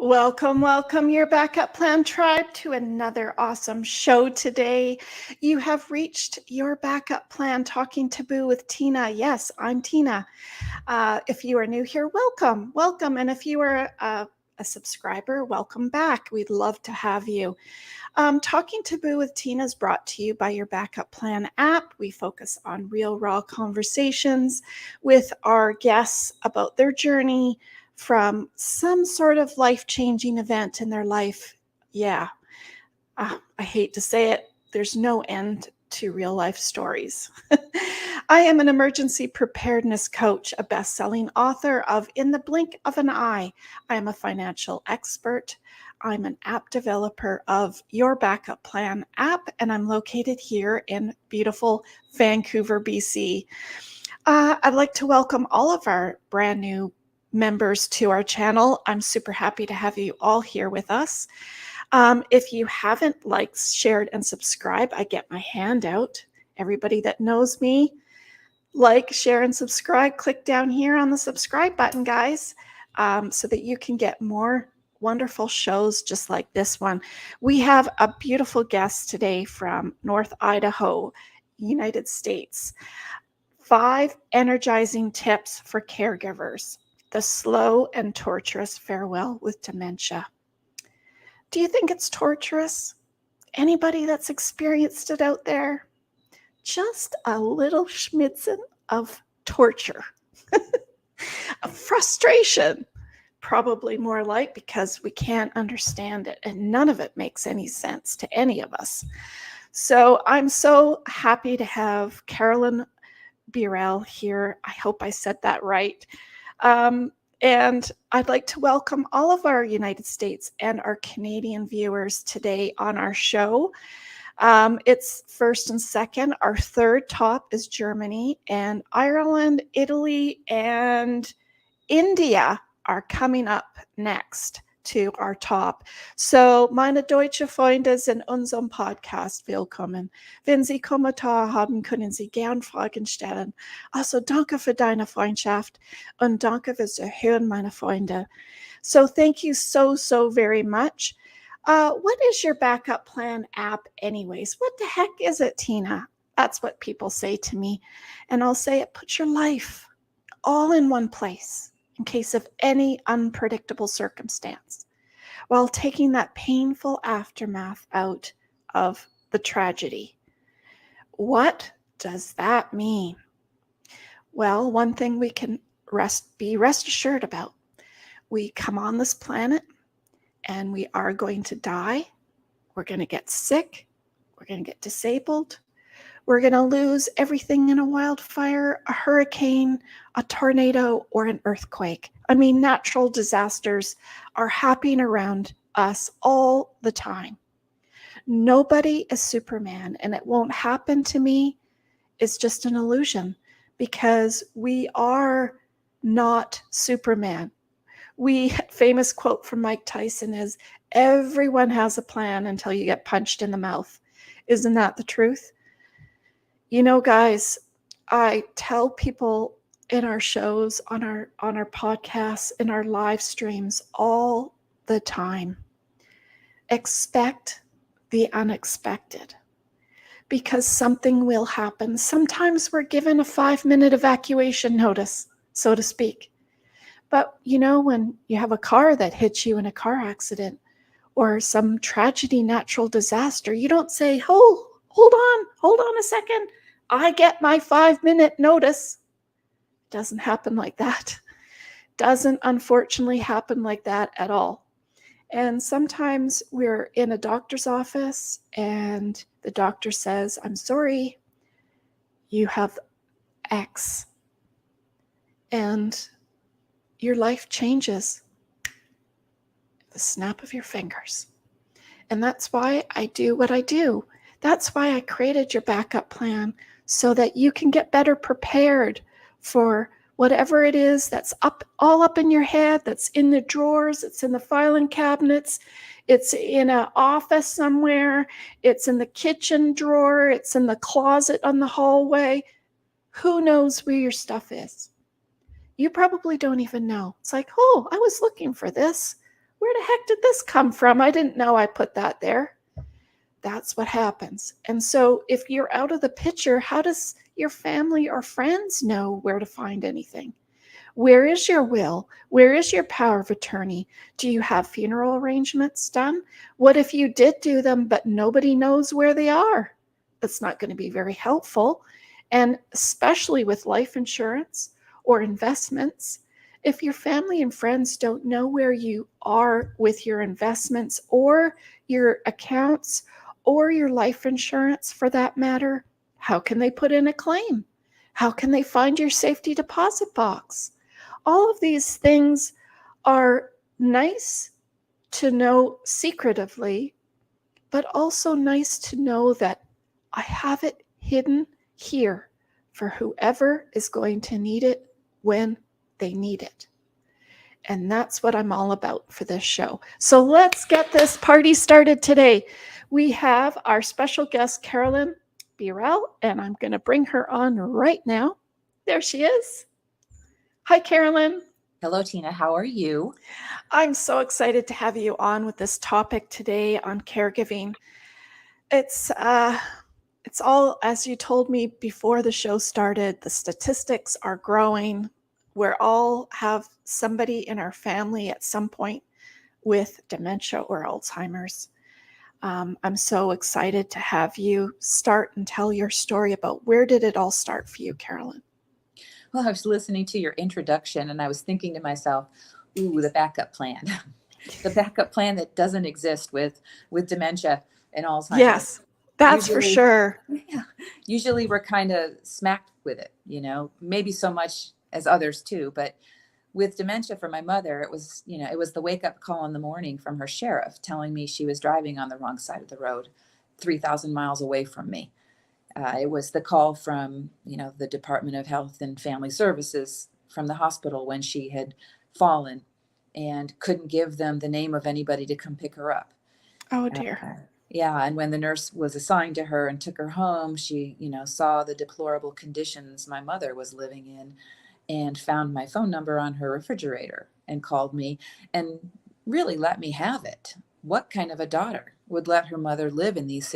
Welcome, welcome, your Backup Plan Tribe, to another awesome show today. You have reached your Backup Plan Talking Taboo with Tina. Yes, I'm Tina. If you are new here, welcome, welcome. And if you are a subscriber, welcome back. We'd love to have you. Talking Taboo with Tina is brought to you by your Backup Plan app. We focus on real, raw conversations with our guests about their journey from some sort of life-changing event in their life. Yeah, I hate to say it, there's no end to real life stories. I am an emergency preparedness coach, a best-selling author of In the Blink of an Eye. I am a financial expert. I'm an app developer of Your Backup Plan app, and I'm located here in beautiful Vancouver, BC. I'd like to welcome all of our brand new members to our channel. I'm super happy to have you all here with us. If you haven't liked, shared, and subscribed, I get my hand out. Everybody that knows me, like, share, and subscribe. Click down here on the subscribe button, guys, so that you can get more wonderful shows just like this one. We have a beautiful guest today from North Idaho, United States. 5 energizing tips for caregivers. The slow and torturous farewell with dementia. Do you think it's torturous? Anybody that's experienced it out there? Just a little schmitzen of torture, of frustration, probably more like, because we can't understand it and none of it makes any sense to any of us. So I'm so happy to have Carolyn Birrell here. I hope I said that right. And I'd like to welcome all of our United States and our Canadian viewers today on our show. It's first and second. Our third top is Germany, and Ireland, Italy, and India are coming up next to our top. So, meine deutsche Freunde in unserem Podcast willkommen. Wenn Sie Kommentare haben, können Sie gern Fragen stellen. Also, danke für deine Freundschaft und danke fürs Hören, meine Freunde. So, thank you so very much. What is your Backup Plan app anyways? What the heck is it, Tina? That's what people say to me. And I'll say it puts your life all in one place in case of any unpredictable circumstance, while taking that painful aftermath out of the tragedy. What does that mean? Well, one thing we can be rest assured about. We come on this planet and we are going to die. We're going to get sick. We're going to get disabled. We're going to lose everything in a wildfire, a hurricane, a tornado, or an earthquake. I mean, natural disasters are happening around us all the time. Nobody is Superman, and it won't happen to me. It's just an illusion because we are not Superman. Famous quote from Mike Tyson is, everyone has a plan until you get punched in the mouth. Isn't that the truth? You know, guys, I tell people in our shows, on our podcasts, in our live streams all the time, expect the unexpected because something will happen. Sometimes we're given a 5-minute evacuation notice, so to speak. But you know, when you have a car that hits you in a car accident or some tragedy, natural disaster, you don't say, hold on a second. I get my 5-minute notice. Doesn't happen like that. Doesn't unfortunately happen like that at all. And sometimes we're in a doctor's office and the doctor says, I'm sorry, you have X. And your life changes at the snap of your fingers. And that's why I do what I do. That's why I created your backup plan, so that you can get better prepared for whatever it is that's all up in your head, that's in the drawers, it's in the filing cabinets, it's in an office somewhere, it's in the kitchen drawer, it's in the closet on the hallway. Who knows where your stuff is? You probably don't even know. It's like, oh, I was looking for this. Where the heck did this come from? I didn't know I put that there. That's what happens. And so if you're out of the picture, how does your family or friends know where to find anything? Where is your will? Where is your power of attorney? Do you have funeral arrangements done? What if you did do them, but nobody knows where they are? That's not going to be very helpful. And especially with life insurance or investments, if your family and friends don't know where you are with your investments or your accounts or your life insurance for that matter, how can they put in a claim? How can they find your safety deposit box? All of these things are nice to know secretively, but also nice to know that I have it hidden here for whoever is going to need it when they need it. And that's what I'm all about for this show. So let's get this party started today. We have our special guest, Carolyn Birrell, and I'm going to bring her on right now. There she is. Hi, Carolyn. Hello, Tina. How are you? I'm so excited to have you on with this topic today on caregiving. It's all, as you told me before the show started, the statistics are growing. We all have somebody in our family at some point with dementia or Alzheimer's. I'm so excited to have you start and tell your story about where did it all start for you, Carolyn? Well, I was listening to your introduction and I was thinking to myself, ooh, the backup plan. The backup plan that doesn't exist with dementia and Alzheimer's. Yes, that's for sure. Yeah, usually we're kind of smacked with it, maybe so much as others too. But with dementia for my mother, it was the wake up call in the morning from her sheriff telling me she was driving on the wrong side of the road, 3,000 miles away from me. It was the call from, the Department of Health and Family Services from the hospital when she had fallen and couldn't give them the name of anybody to come pick her up. Oh, dear. Yeah. And when the nurse was assigned to her and took her home, she, saw the deplorable conditions my mother was living in and found my phone number on her refrigerator and called me and really let me have it. What kind of a daughter would let her mother live in these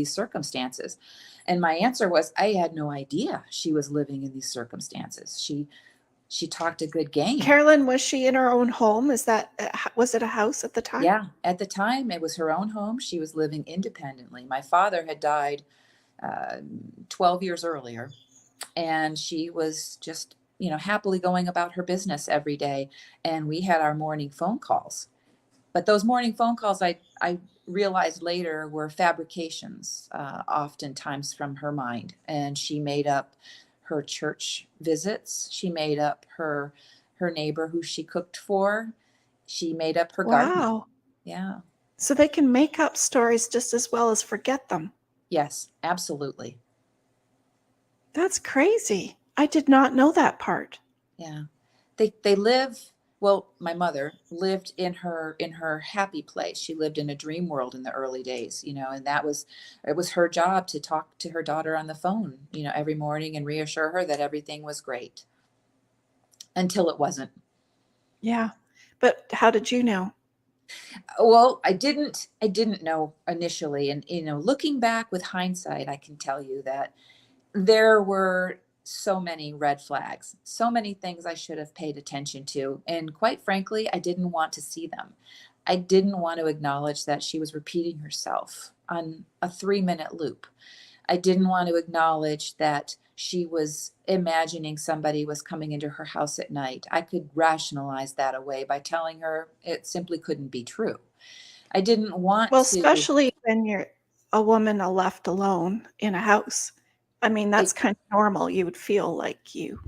circumstances? And my answer was, I had no idea she was living in these circumstances. She talked a good game. Carolyn, was she in her own home? Was it a house at the time? Yeah, at the time it was her own home. She was living independently. My father had died 12 years earlier, and she was just, happily going about her business every day. And we had our morning phone calls. But those morning phone calls, I realized later, were fabrications, oftentimes from her mind. And she made up her church visits. She made up her neighbor who she cooked for. She made up her garden. Wow. Yeah. So they can make up stories just as well as forget them. Yes, absolutely. That's crazy. I did not know that part. Yeah. They live. Well, my mother lived in her happy place. She lived in a dream world in the early days, and it was her job to talk to her daughter on the phone, every morning and reassure her that everything was great until it wasn't. Yeah. But how did you know? Well, I didn't know initially. And, looking back with hindsight, I can tell you that there were so many red flags, so many things I should have paid attention to. And quite frankly, I didn't want to see them. I didn't want to acknowledge that she was repeating herself on a 3-minute loop. I didn't want to acknowledge that she was imagining somebody was coming into her house at night. I could rationalize that away by telling her it simply couldn't be true. I didn't want Well, to. especially when you're a woman left alone in a house. I mean, that's kind of normal. You would feel like you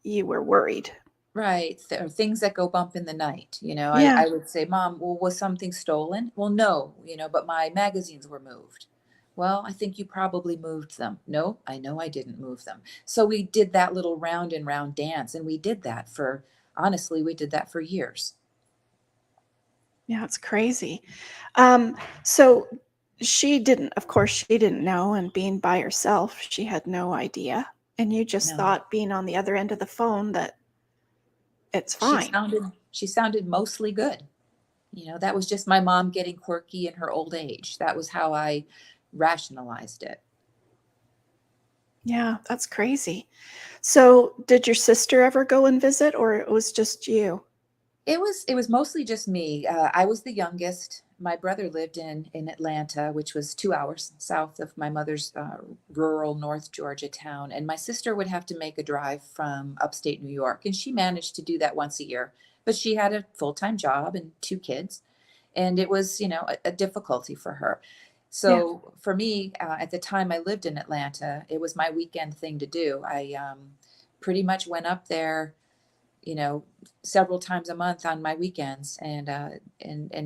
were worried. Right. There are things that go bump in the night. Yeah. I would say, Mom, well, was something stolen? Well, no, but my magazines were moved. Well, I think you probably moved them. No, I know I didn't move them. So we did that little round and round dance. And we did that honestly, we did that for years. Yeah, it's crazy. So she didn't know, and being by herself, she had no idea. And you just thought, being on the other end of the phone, that it's fine. she sounded mostly good. That was just my mom getting quirky in her old age. That was how I rationalized it. Yeah, that's crazy. So, did your sister ever go and visit, or it was just you? It was mostly just me. I was the youngest. My brother lived in Atlanta, which was 2 hours south of my mother's rural North Georgia town, and my sister would have to make a drive from upstate New York, and she managed to do that once a year. But she had a full-time job and 2 kids, and it was a difficulty for her. Yeah. So for me, at the time I lived in Atlanta, it was my weekend thing to do. I pretty much went up there you know, several times a month on my weekends, and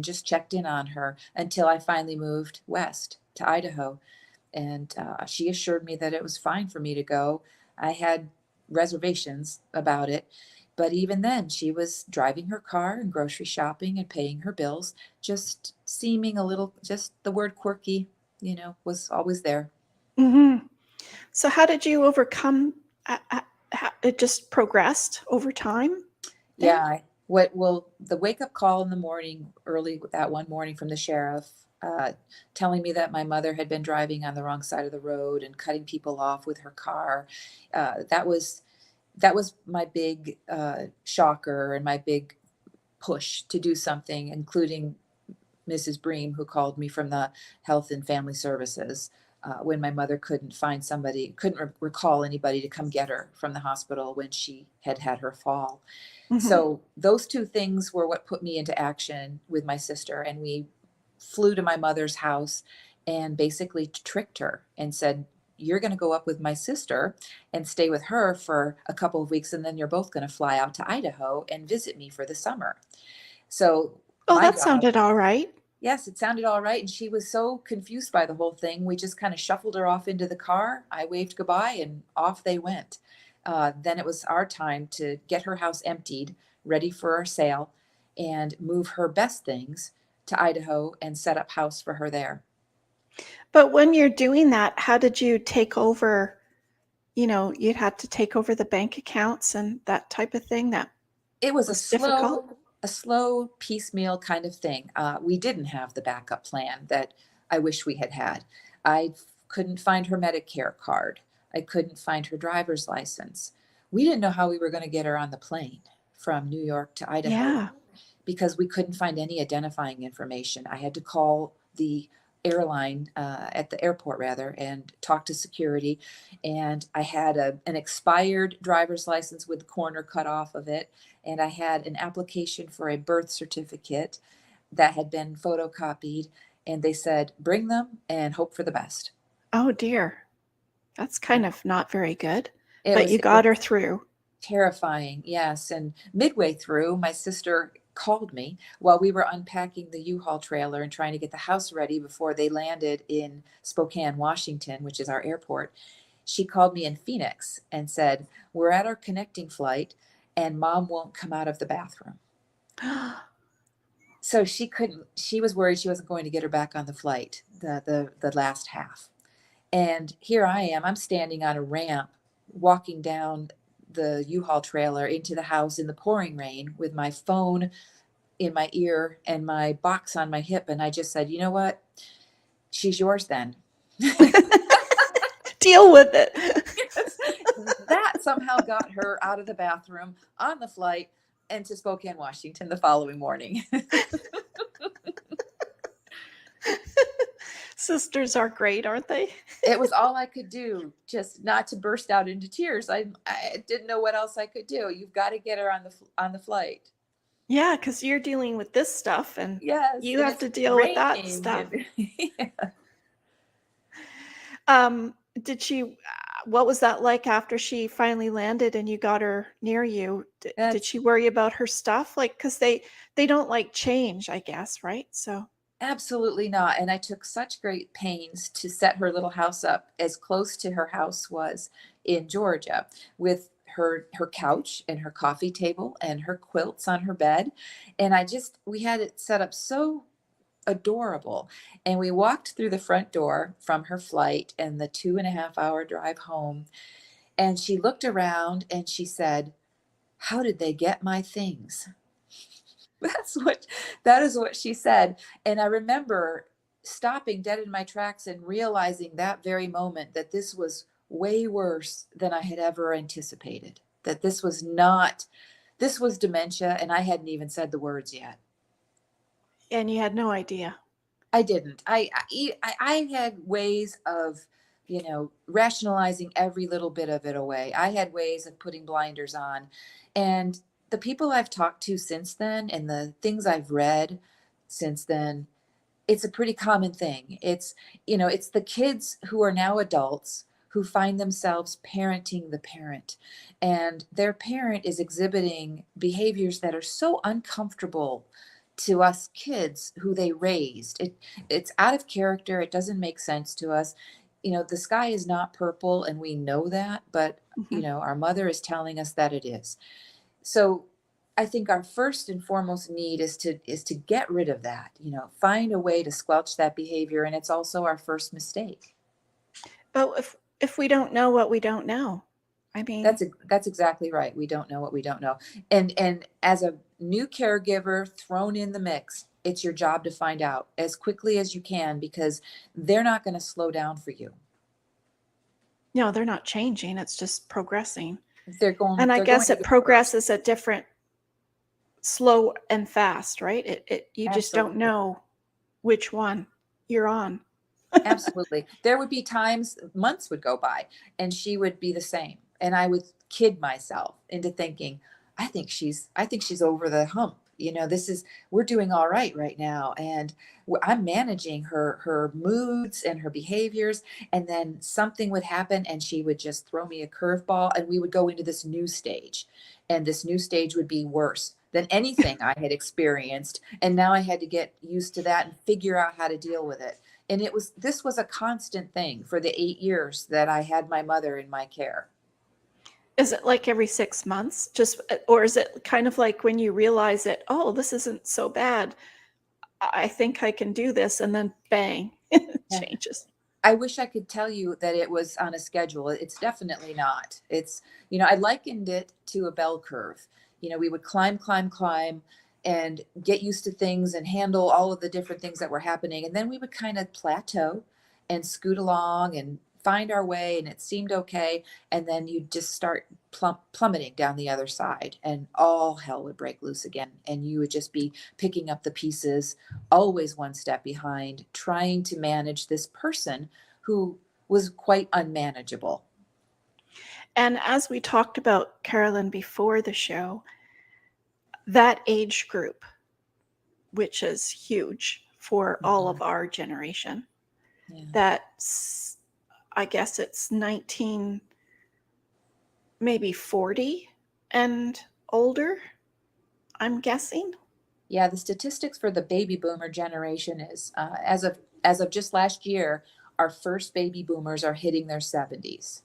just checked in on her until I finally moved west to Idaho. And she assured me that it was fine for me to go. I had reservations about it, but even then, she was driving her car and grocery shopping and paying her bills, just seeming a little, just the word quirky, was always there. Hmm. So, how did you overcome? It just progressed over time. Then. Yeah. The wake up call in the morning, early that one morning from the sheriff, telling me that my mother had been driving on the wrong side of the road and cutting people off with her car. That was my big shocker and my big push to do something, including Mrs. Bream, who called me from the Health and Family Services when my mother couldn't recall anybody to come get her from the hospital when she had had her fall. Hmm. So those two things were what put me into action with my sister. And we flew to my mother's house and basically tricked her and said, "You're going to go up with my sister and stay with her for a couple of weeks. And then you're both going to fly out to Idaho and visit me for the summer." So Oh, my that job, sounded all right. yes, it sounded all right. And she was so confused by the whole thing. We just kind of shuffled her off into the car. I waved goodbye and off they went. Then it was our time to get her house emptied, ready for our sale, and move her best things to Idaho and set up house for her there. But when you're doing that, how did you take over? You'd have to take over the bank accounts and that type of thing. That It was a was difficult. slow piecemeal kind of thing. We didn't have the backup plan that I wish we had had. I couldn't find her Medicare card. I couldn't find her driver's license. We didn't know how we were going to get her on the plane from New York to Idaho Yeah. because we couldn't find any identifying information. I had to call the airline at the airport rather and talk to security, and I had an expired driver's license with the corner cut off of it, and I had an application for a birth certificate that had been photocopied, and they said bring them and hope for the best. Oh dear. That's kind of not very good. it But was you it was got her through. Terrifying, yes. And midway through, my sister called me while we were unpacking the U-Haul trailer and trying to get the house ready before they landed in Spokane, Washington, which is our airport. She called me in Phoenix and said, "We're at our connecting flight and mom won't come out of the bathroom." So she was worried she wasn't going to get her back on the flight, the last half. And here I am, I'm standing on a ramp, walking down the U-Haul trailer into the house in the pouring rain with my phone in my ear and my box on my hip. And I just said, "You know what? She's yours then." Deal with it. That somehow got her out of the bathroom on the flight and to Spokane, Washington the following morning. Sisters are great, aren't they? It was all I could do, just not to burst out into tears. I didn't know what else I could do. You've got to get her on the flight. Yeah, because you're dealing with this stuff and Yes, you and have it's to deal with that raining. stuff. And yeah. Did she, what was that like after she finally landed and you got her near you? Did That's she worry about her stuff? Like, because they don't like change, I guess, right? So, absolutely not. And I took such great pains to set her little house up as close to her house was in Georgia, with her couch and her coffee table and her quilts on her bed. And we had it set up so adorable. And we walked through the front door from her flight and the 2.5 hour drive home. And she looked around and she said, "How did they get my things?" That is what she said. And I remember stopping dead in my tracks and realizing that very moment that this was way worse than I had ever anticipated. That this was not, this was dementia, and I hadn't even said the words yet. And you had no idea. I didn't. I had ways of, rationalizing every little bit of it away. I had ways of putting blinders on. And the people I've talked to since then and the things I've read since then, it's a pretty common thing. It's the kids who are now adults who find themselves parenting the parent, and their parent is exhibiting behaviors that are so uncomfortable to us kids who they raised. It's out of character. It doesn't make sense to us. The sky is not purple, and we know that, but our mother is telling us that it is. So I think our first and foremost need is to get rid of that, find a way to squelch that behavior. And it's also our first mistake. But if we don't know what we don't know, I mean, that's exactly right. We don't know what we don't know. And as a new caregiver thrown in the mix, it's your job to find out as quickly as you can, because they're not going to slow down for you. no, they're not changing. It's just progressing. And I guess it progresses at different, slow and fast, right? You Absolutely. just don't know which one you're on. Absolutely. There would be times, months would go by, and she would be the same. And I would kid myself into thinking, I think she's over the hump. We're doing all right now. And I'm managing her moods and her behaviors. And then something would happen and she would just throw me a curveball, and we would go into this new stage. And this new stage would be worse than anything I had experienced. And now I had to get used to that and figure out how to deal with it. And this was a constant thing for the 8 years that I had my mother in my care. Is it like every 6 months? Or is it kind of like when you realize that, oh, this isn't so bad, I think I can do this, and then bang, it changes. I wish I could tell you that it was on a schedule. It's definitely not. I likened it to a bell curve. We would climb, and get used to things and handle all of the different things that were happening. And then we would kind of plateau and scoot along and find our way, and it seemed okay. And then you just start plummeting down the other side, and all hell would break loose again. And you would just be picking up the pieces, always one step behind, trying to manage this person who was quite unmanageable. And as we talked about, Carolyn, before the show, that age group, which is huge for all of our generation, that's, I guess it's 19, maybe 40 and older, I'm guessing. Yeah, the statistics for the baby boomer generation is, as of just last year, our first baby boomers are hitting their 70s.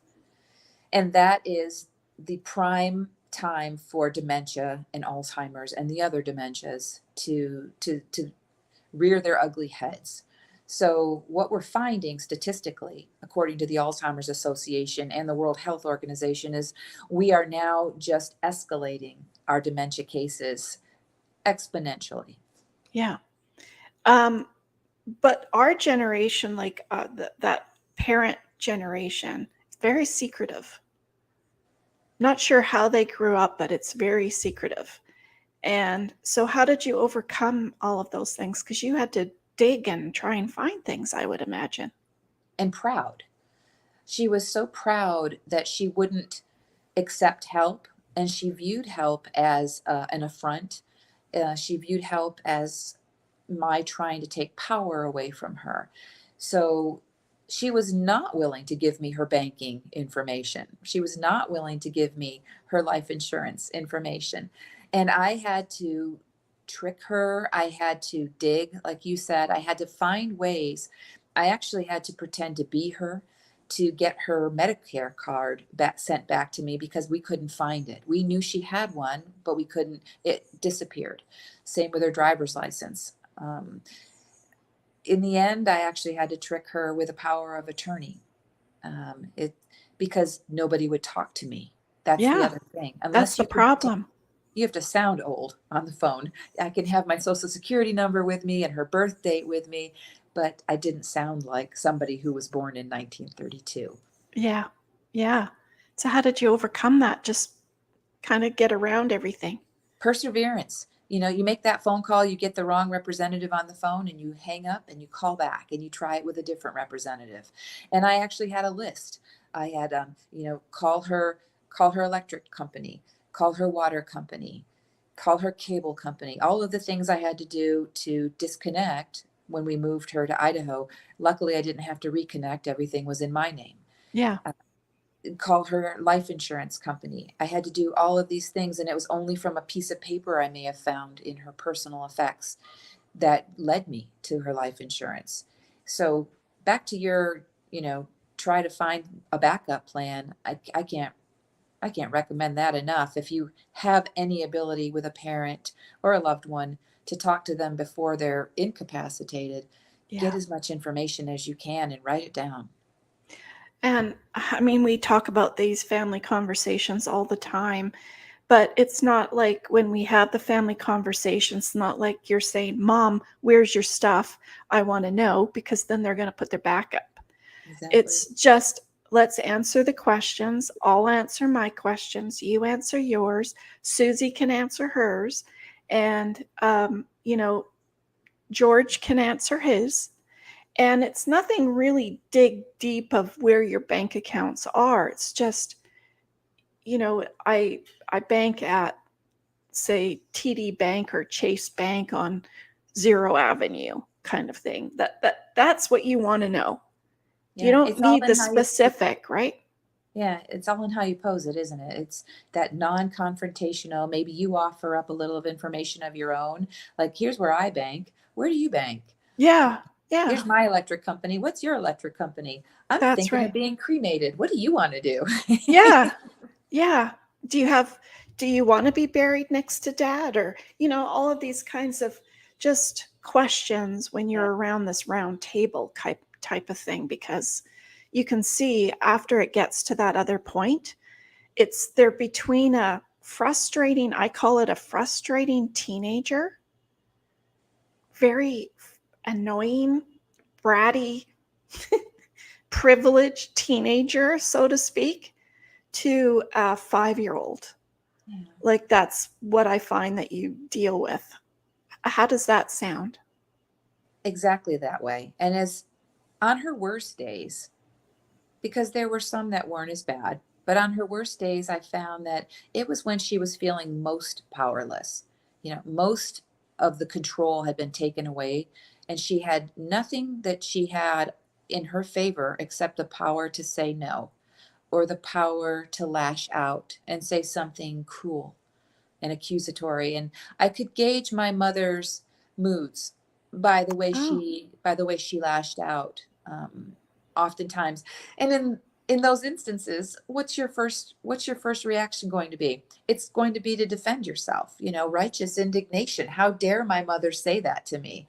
And that is the prime time for dementia and Alzheimer's and the other dementias to rear their ugly heads. So what we're finding statistically, according to the Alzheimer's Association and the World Health Organization, is we are now just escalating our dementia cases exponentially. Yeah. But our generation, like that parent generation, it's very secretive. Not sure how they grew up, but it's very secretive. And so how did you overcome all of those things? Because you had to dig and try and find things, I would imagine. And proud. She was so proud that she wouldn't accept help, and she viewed help as an affront. She viewed help as my trying to take power away from her. So she was not willing to give me her banking information. She was not willing to give me her life insurance information. And I had to trick her. I had to dig, like you said. I had to find ways. I actually had to pretend to be her to get her Medicare card sent back to me, because we couldn't find it. We knew she had one, but we couldn't. It disappeared. Same with her driver's license. In the end, I actually had to trick her with a power of attorney, because nobody would talk to me. That's the other thing. That's the problem. you have to sound old on the phone. I can have my social security number with me and her birth date with me, but I didn't sound like somebody who was born in 1932. Yeah. Yeah. So how did you overcome that? Just kind of get around everything. Perseverance. You make that phone call, you get the wrong representative on the phone, and you hang up and you call back and you try it with a different representative. And I actually had a list. I had, call her electric company, call her water company, call her cable company, all of the things I had to do to disconnect when we moved her to Idaho. Luckily, I didn't have to reconnect. Everything was in my name. Yeah. Call her life insurance company. I had to do all of these things, and it was only from a piece of paper I may have found in her personal effects that led me to her life insurance. So back to your, try to find a backup plan. I can't recommend that enough. If you have any ability with a parent or a loved one to talk to them before they're incapacitated, get Yeah. as much information as you can and write it down. And I mean, we talk about these family conversations all the time, but it's not like when we have the family conversations, not like you're saying, Mom, where's your stuff? I want to know, because then they're going to put their back up. Exactly. It's just, let's answer the questions. I'll answer my questions. You answer yours. Susie can answer hers. And, George can answer his. And it's nothing really dig deep of where your bank accounts are. It's just, I bank at, say, TD Bank or Chase Bank on Zero Avenue kind of thing. That's what you want to know. You Yeah, don't it's all need the in how you. specific, right? Yeah, it's all in how you pose it, isn't it? It's that non-confrontational. Maybe you offer up a little of information of your own. Like, here's where I bank. Where do you bank? Yeah. Yeah. Here's my electric company. What's your electric company? I'm That's thinking of right. being cremated. What do you want to do? Yeah. Yeah. Do you want to be buried next to dad, or, all of these kinds of just questions when Yeah, you're around this round table type of thing, because you can see after it gets to that other point, they're between I call it a frustrating teenager, very annoying, bratty, privileged teenager, so to speak, to a 5-year-old. yeah, Like, that's what I find that you deal with. How does that sound? exactly that way. And as on her worst days, because there were some that weren't as bad, but on her worst days, I found that it was when she was feeling most powerless. Most of the control had been taken away, and she had nothing that she had in her favor except the power to say no, or the power to lash out and say something cruel and accusatory. And I could gauge my mother's moods by the way Oh, she lashed out, oftentimes. And in those instances, what's your first reaction going to be? It's going to be to defend yourself. Righteous indignation. How dare my mother say that to me?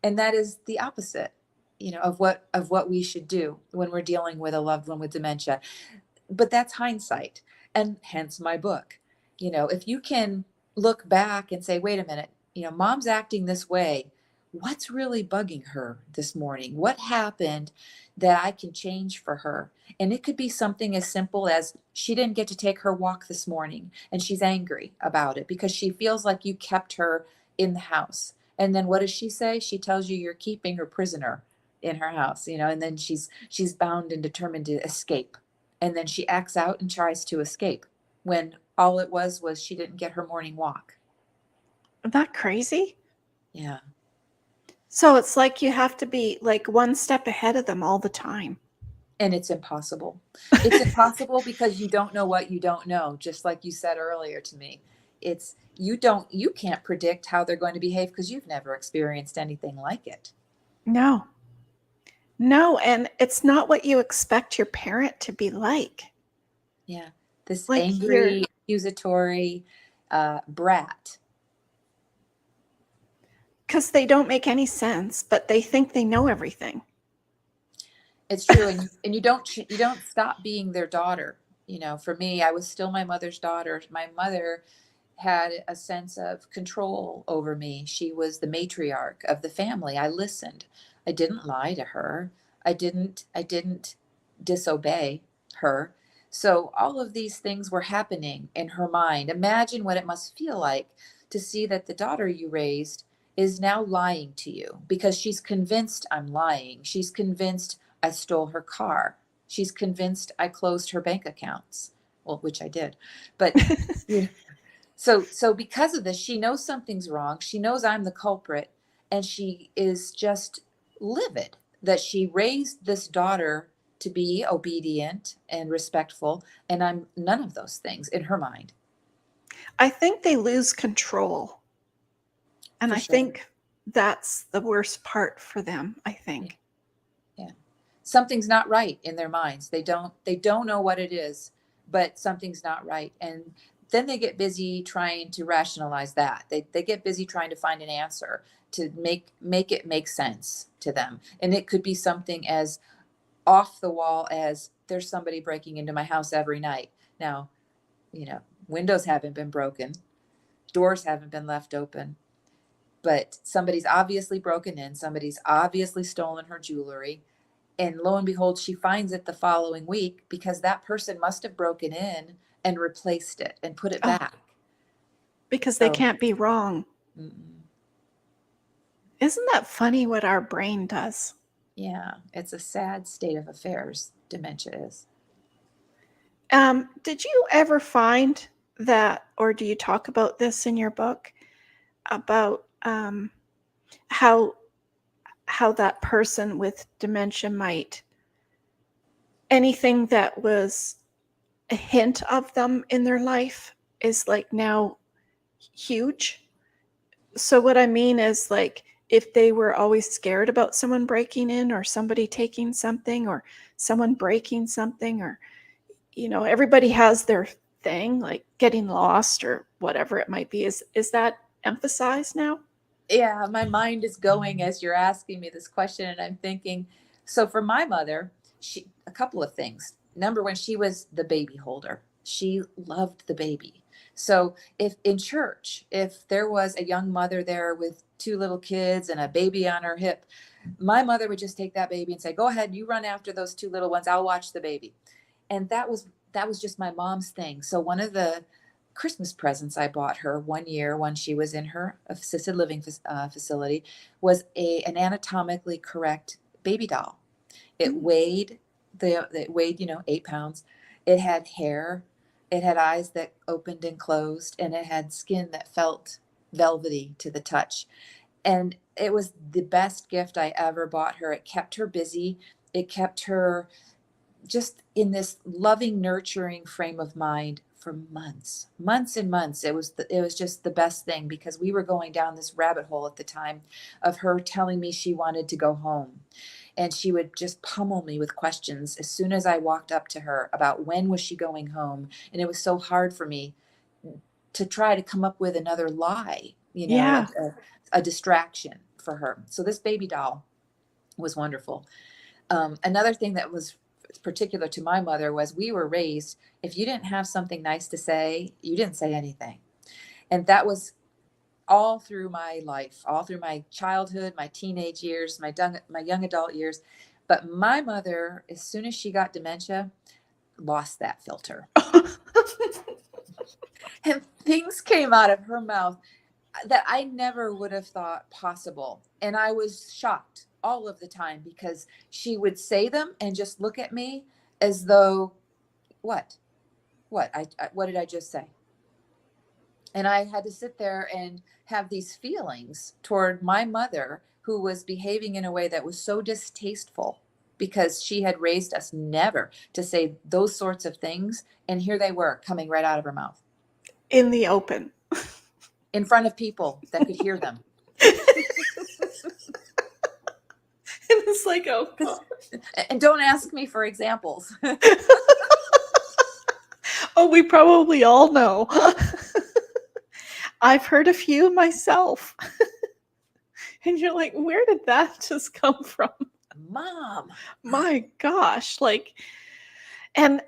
And that is the opposite, of what we should do when we're dealing with a loved one with dementia. But that's hindsight, and hence my book. If you can look back and say, wait a minute, mom's acting this way. What's really bugging her this morning? What happened that I can change for her? And it could be something as simple as she didn't get to take her walk this morning and she's angry about it because she feels like you kept her in the house. And then what does she say? She tells you you're keeping her prisoner in her house, and then she's bound and determined to escape. And then she acts out and tries to escape when all it was she didn't get her morning walk. isn't that crazy? Yeah. So it's like you have to be like one step ahead of them all the time. And it's impossible. It's impossible because you don't know what you don't know. Just like you said earlier to me, you can't predict how they're going to behave because you've never experienced anything like it. No, no. And it's not what you expect your parent to be like. Yeah. This Like, angry, accusatory brat. because they don't make any sense, but they think they know everything. It's true. And you don't stop being their daughter. For me, I was still my mother's daughter. My mother had a sense of control over me. She was the matriarch of the family. I listened. I didn't lie to her. I didn't disobey her. So all of these things were happening in her mind. Imagine what it must feel like to see that the daughter you raised is now lying to you because she's convinced I'm lying. She's convinced I stole her car. She's convinced I closed her bank accounts. Well, which I did. But you so because of this, she knows something's wrong. She knows I'm the culprit, and she is just livid that she raised this daughter to be obedient and respectful, and I'm none of those things in her mind. I think they lose control. And For I sure. think that's the worst part for them, I think. Yeah. Something's not right in their minds. They don't know what it is, but something's not right. And then they get busy trying to rationalize that. They get busy trying to find an answer to make it make sense to them. And it could be something as off the wall as there's somebody breaking into my house every night. Now, windows haven't been broken, doors haven't been left open, but somebody's obviously broken in, somebody's obviously stolen her jewelry. And lo and behold, she finds it the following week because that person must have broken in and replaced it and put it Oh, back. because they So, can't be wrong. mm-mm. Isn't that funny what our brain does? Yeah, it's a sad state of affairs, dementia is. Did you ever find that, or do you talk about this in your book, about how that person with dementia might, anything that was a hint of them in their life is like now huge? So what I mean is, like, if they were always scared about someone breaking in or somebody taking something or someone breaking something, or everybody has their thing, like getting lost or whatever it might be. Is that emphasized now? Yeah, my mind is going as you're asking me this question, and I'm thinking, so for my mother, a couple of things. Number one, she was the baby holder. She loved the baby. So if in church, if there was a young mother there with two little kids and a baby on her hip, my mother would just take that baby and say, "Go ahead, you run after those two little ones. I'll watch the baby." And that was just my mom's thing. So one of the Christmas presents I bought her one year when she was in her assisted living facility was an anatomically correct baby doll. It Mm. weighed 8 pounds. It had hair. It had eyes that opened and closed, and it had skin that felt velvety to the touch. And it was the best gift I ever bought her. It kept her busy. It kept her just in this loving, nurturing frame of mind for months and months. It was just the best thing because we were going down this rabbit hole at the time of her telling me she wanted to go home. And she would just pummel me with questions as soon as I walked up to her about when was she going home. And it was so hard for me to try to come up with another lie, Yeah. a distraction for her. So this baby doll was wonderful. Another thing that was particular to my mother was we were raised, if you didn't have something nice to say, you didn't say anything. And that was all through my life, all through my childhood, my teenage years, my young adult years. But my mother, as soon as she got dementia, lost that filter. And things came out of her mouth that I never would have thought possible. And I was shocked all of the time because she would say them and just look at me as though, what did I just say? And I had to sit there and have these feelings toward my mother, who was behaving in a way that was so distasteful because she had raised us never to say those sorts of things. And here they were coming right out of her mouth. In the open. In front of people that could hear them. It's like, oh. And don't ask me for examples. Oh, we probably all know. I've heard a few myself. And you're like, where did that just come from? Mom. My gosh. And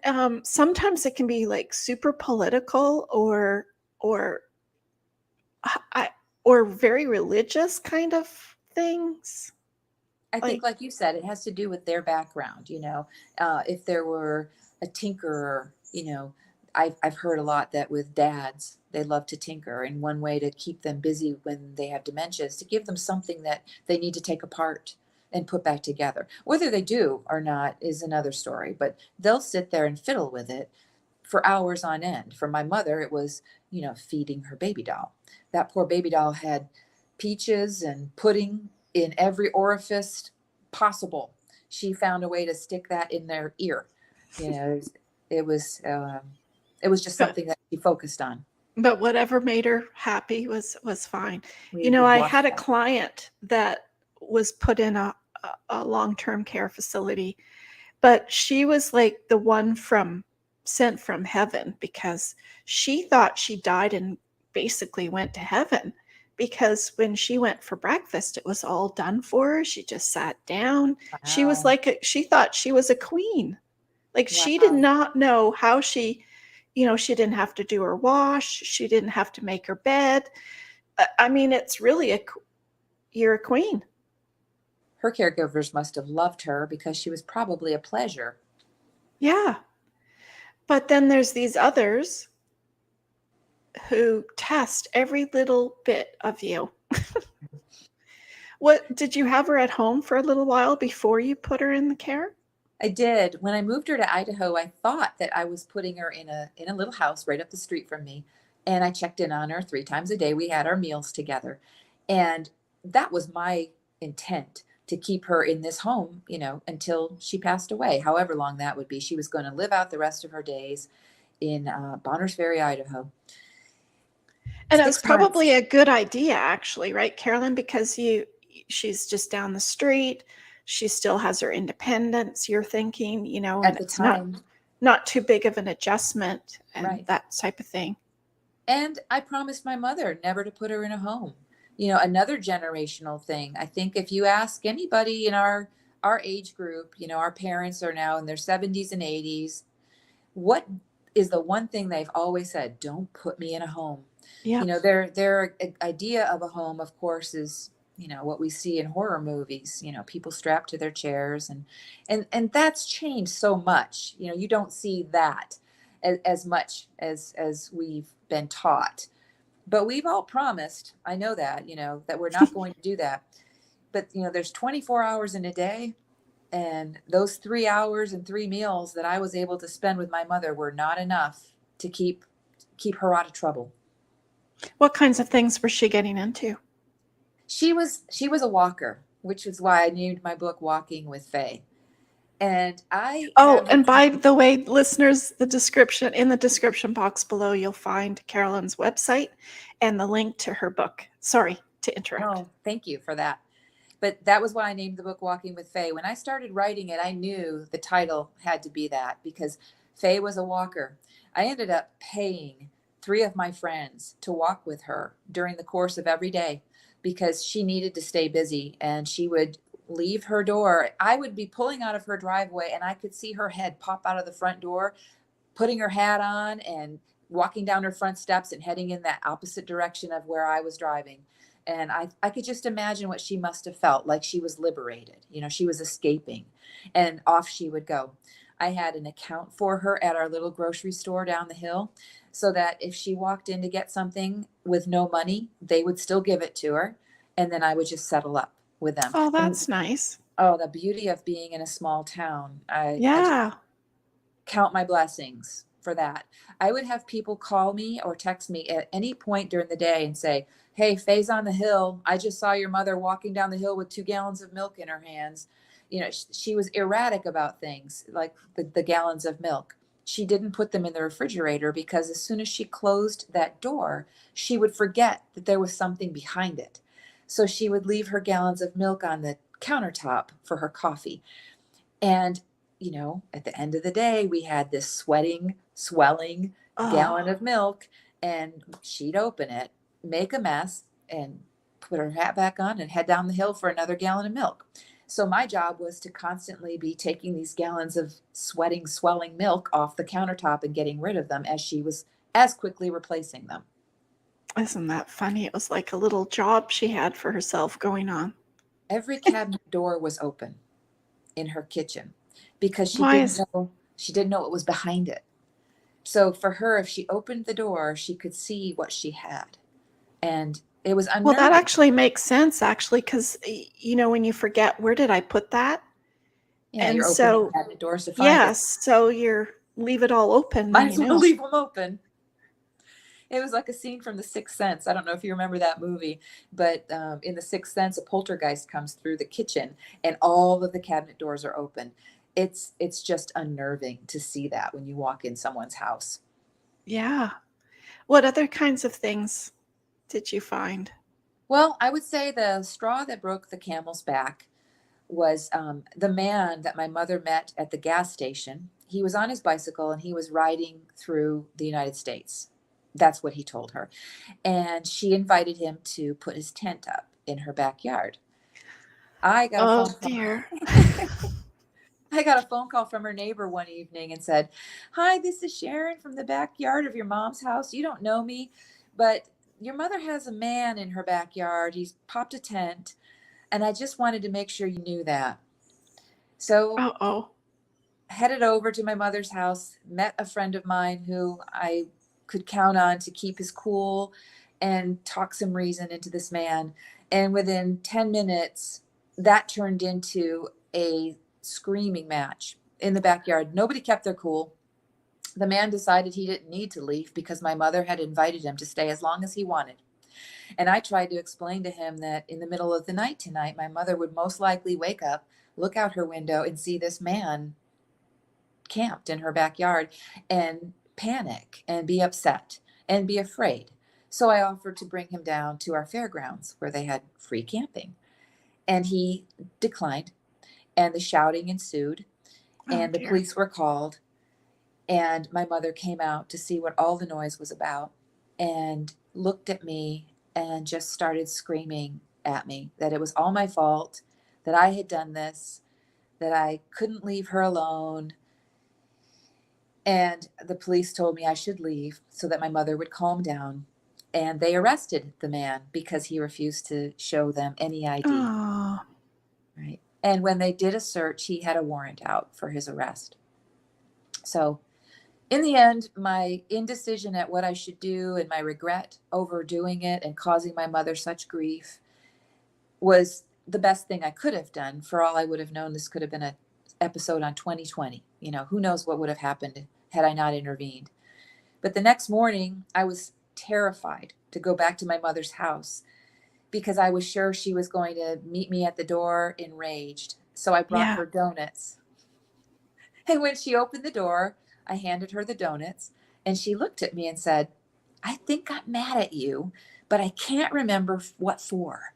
sometimes it can be like super political or or very religious kind of things. I think, like you said, it has to do with their background. If there were a tinkerer, I've heard a lot that with dads, they love to tinker. And one way to keep them busy when they have dementia is to give them something that they need to take apart and put back together. Whether they do or not is another story, but they'll sit there and fiddle with it for hours on end. For my mother, it was, feeding her baby doll. That poor baby doll had peaches and pudding in every orifice possible. She found a way to stick that in their ear. You know, it was it was just but something that she focused on. but whatever made her happy was fine. We would I watch had a that. client that was put in a long-term care facility, but she was like the one sent from heaven, because she thought she died and basically went to heaven, because when she went for breakfast, it was all done for her. She just sat down. She was Wow. like she thought she was a queen. Like, she did Wow. not know how she didn't have to do her wash. She didn't have to make her bed. I mean, it's really you're a queen. Her caregivers must have loved her because she was probably a pleasure. Yeah. But then there's these others who test every little bit of you. What did you have her at home for a little while before you put her in the care? I did. When I moved her to Idaho, I thought that I was putting her in a little house right up the street from me. And I checked in on her 3 times a day. We had our meals together. And that was my intent, to keep her in this home, until she passed away, however long that would be. She was going to live out the rest of her days in Bonners Ferry, Idaho. And it was 6 months. probably a good idea, actually, right, Carolyn? Because she's just down the street. She still has her independence, you're thinking, and At the it's time, not too big of an adjustment and right. that type of thing. And I promised my mother never to put her in a home. Another generational thing. I think if you ask anybody in our age group, our parents are now in their 70s and 80s, what is the one thing they've always said? Don't put me in a home. Yeah. Their idea of a home, of course, is what we see in horror movies. People strapped to their chairs, and that's changed so much. You don't see that as much as we've been taught. But we've all promised, I know that, that we're not going to do that. But there's 24 hours in a day, and those 3 hours and 3 meals that I was able to spend with my mother were not enough to keep her out of trouble. What kinds of things was she getting into? She was a walker, which is why I named my book Walking with Faye. And I Oh, had and by the way, listeners, in the description box below, you'll find Carolyn's website and the link to her book. Sorry to interrupt. Oh, thank you for that. But that was why I named the book Walking with Faye. When I started writing it, I knew the title had to be that, because Faye was a walker. I ended up paying 3 of my friends to walk with her during the course of every day, because she needed to stay busy, and she would leave her door. I would be pulling out of her driveway and I could see her head pop out of the front door, putting her hat on and walking down her front steps and heading in that opposite direction of where I was driving. And I could just imagine what she must have felt like. She was liberated. She was escaping, and off she would go. I had an account for her at our little grocery store down the hill, so that if she walked in to get something with no money, they would still give it to her. And then I would just settle up with them. Oh, And that's nice. oh, the beauty of being in a small town. I just Yeah. count my blessings for that. I would have people call me or text me at any point during the day and say, "Hey, Faye's on the hill. I just saw your mother walking down the hill with 2 gallons of milk in her hands." She was erratic about things like the gallons of milk. She didn't put them in the refrigerator, because as soon as she closed that door, she would forget that there was something behind it. So she would leave her gallons of milk on the countertop for her coffee. And at the end of the day, we had this sweating, swelling gallon Oh, of milk, and she'd open it, make a mess, and put her hat back on and head down the hill for another gallon of milk. So my job was to constantly be taking these gallons of sweating, swelling milk off the countertop and getting rid of them as she was as quickly replacing them. Isn't that funny? It was like a little job she had for herself going on. Every cabinet door was open in her kitchen because Why is she didn't know what was behind it. So for her, if she opened the door, she could see what she had. And it was Well, that unnerving. actually makes sense, actually, because, when you forget, where did I put that? Yeah, And you're opening so, cabinet doors to find it. yes, so you're leave it all open, then Might you as well know. leave them open. It was like a scene from The Sixth Sense. I don't know if you remember that movie, but in The Sixth Sense, a poltergeist comes through the kitchen and all of the cabinet doors are open. It's just unnerving to see that when you walk in someone's house. Yeah. What other kinds of things did you find? Well, I would say the straw that broke the camel's back was the man that my mother met at the gas station. He was on his bicycle and he was riding through the United States. That's what he told her. And she invited him to put his tent up in her backyard. I got a Oh, phone call. dear. I got a phone call from her neighbor one evening and said, "Hi, this is Sharon from the backyard of your mom's house. You don't know me, but your mother has a man in her backyard. He's popped a tent, and I just wanted to make sure you knew that." So Uh-oh. headed over to my mother's house, met a friend of mine who I could count on to keep his cool and talk some reason into this man. And within 10 minutes, that turned into a screaming match in the backyard. Nobody kept their cool. The man decided he didn't need to leave because my mother had invited him to stay as long as he wanted. And I tried to explain to him that in the middle of the night tonight, my mother would most likely wake up, look out her window, and see this man camped in her backyard and panic and be upset and be afraid. So I offered to bring him down to our fairgrounds where they had free camping. And he declined, and the shouting ensued, Oh, and the dear. police were called. And my mother came out to see what all the noise was about and looked at me and just started screaming at me that it was all my fault, that I had done this, that I couldn't leave her alone. And the police told me I should leave so that my mother would calm down. And they arrested the man because he refused to show them any ID. Oh, Right. And when they did a search, he had a warrant out for his arrest. So in the end, my indecision at what I should do and my regret over doing it and causing my mother such grief was the best thing I could have done. For all I would have known, this could have been an episode on 2020. Who knows what would have happened had I not intervened. But the next morning, I was terrified to go back to my mother's house because I was sure she was going to meet me at the door enraged. So I brought yeah. her donuts. And when she opened the door, I handed her the donuts and she looked at me and said, "I think I'm mad at you, but I can't remember what for."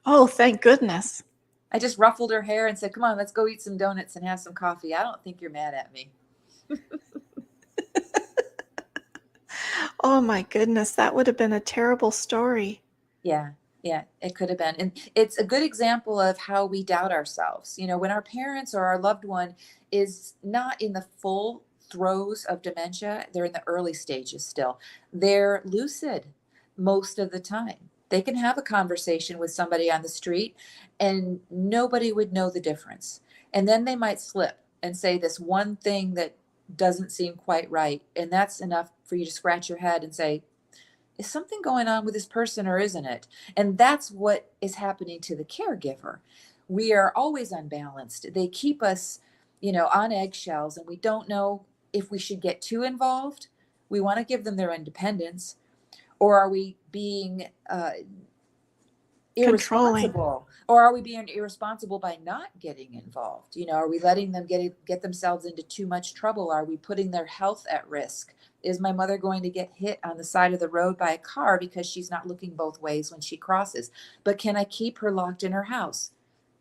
Oh, thank goodness. I just ruffled her hair and said, "Come on, let's go eat some donuts and have some coffee. I don't think you're mad at me." Oh, my goodness. That would have been a terrible story. Yeah, yeah, it could have been. And it's a good example of how we doubt ourselves. When our parents or our loved one is not in the full throes of dementia, they're in the early stages still. They're lucid most of the time. They can have a conversation with somebody on the street and nobody would know the difference. And then they might slip and say this one thing that doesn't seem quite right. And that's enough for you to scratch your head and say, is something going on with this person or isn't it? And that's what is happening to the caregiver. We are always unbalanced. They keep us, on eggshells, and we don't know if we should get too involved. We want to give them their independence, or are we being Controlling. irresponsible, or are we being irresponsible by not getting involved? Are we letting them get themselves into too much trouble? Are we putting their health at risk? Is my mother going to get hit on the side of the road by a car because she's not looking both ways when she crosses? But can I keep her locked in her house?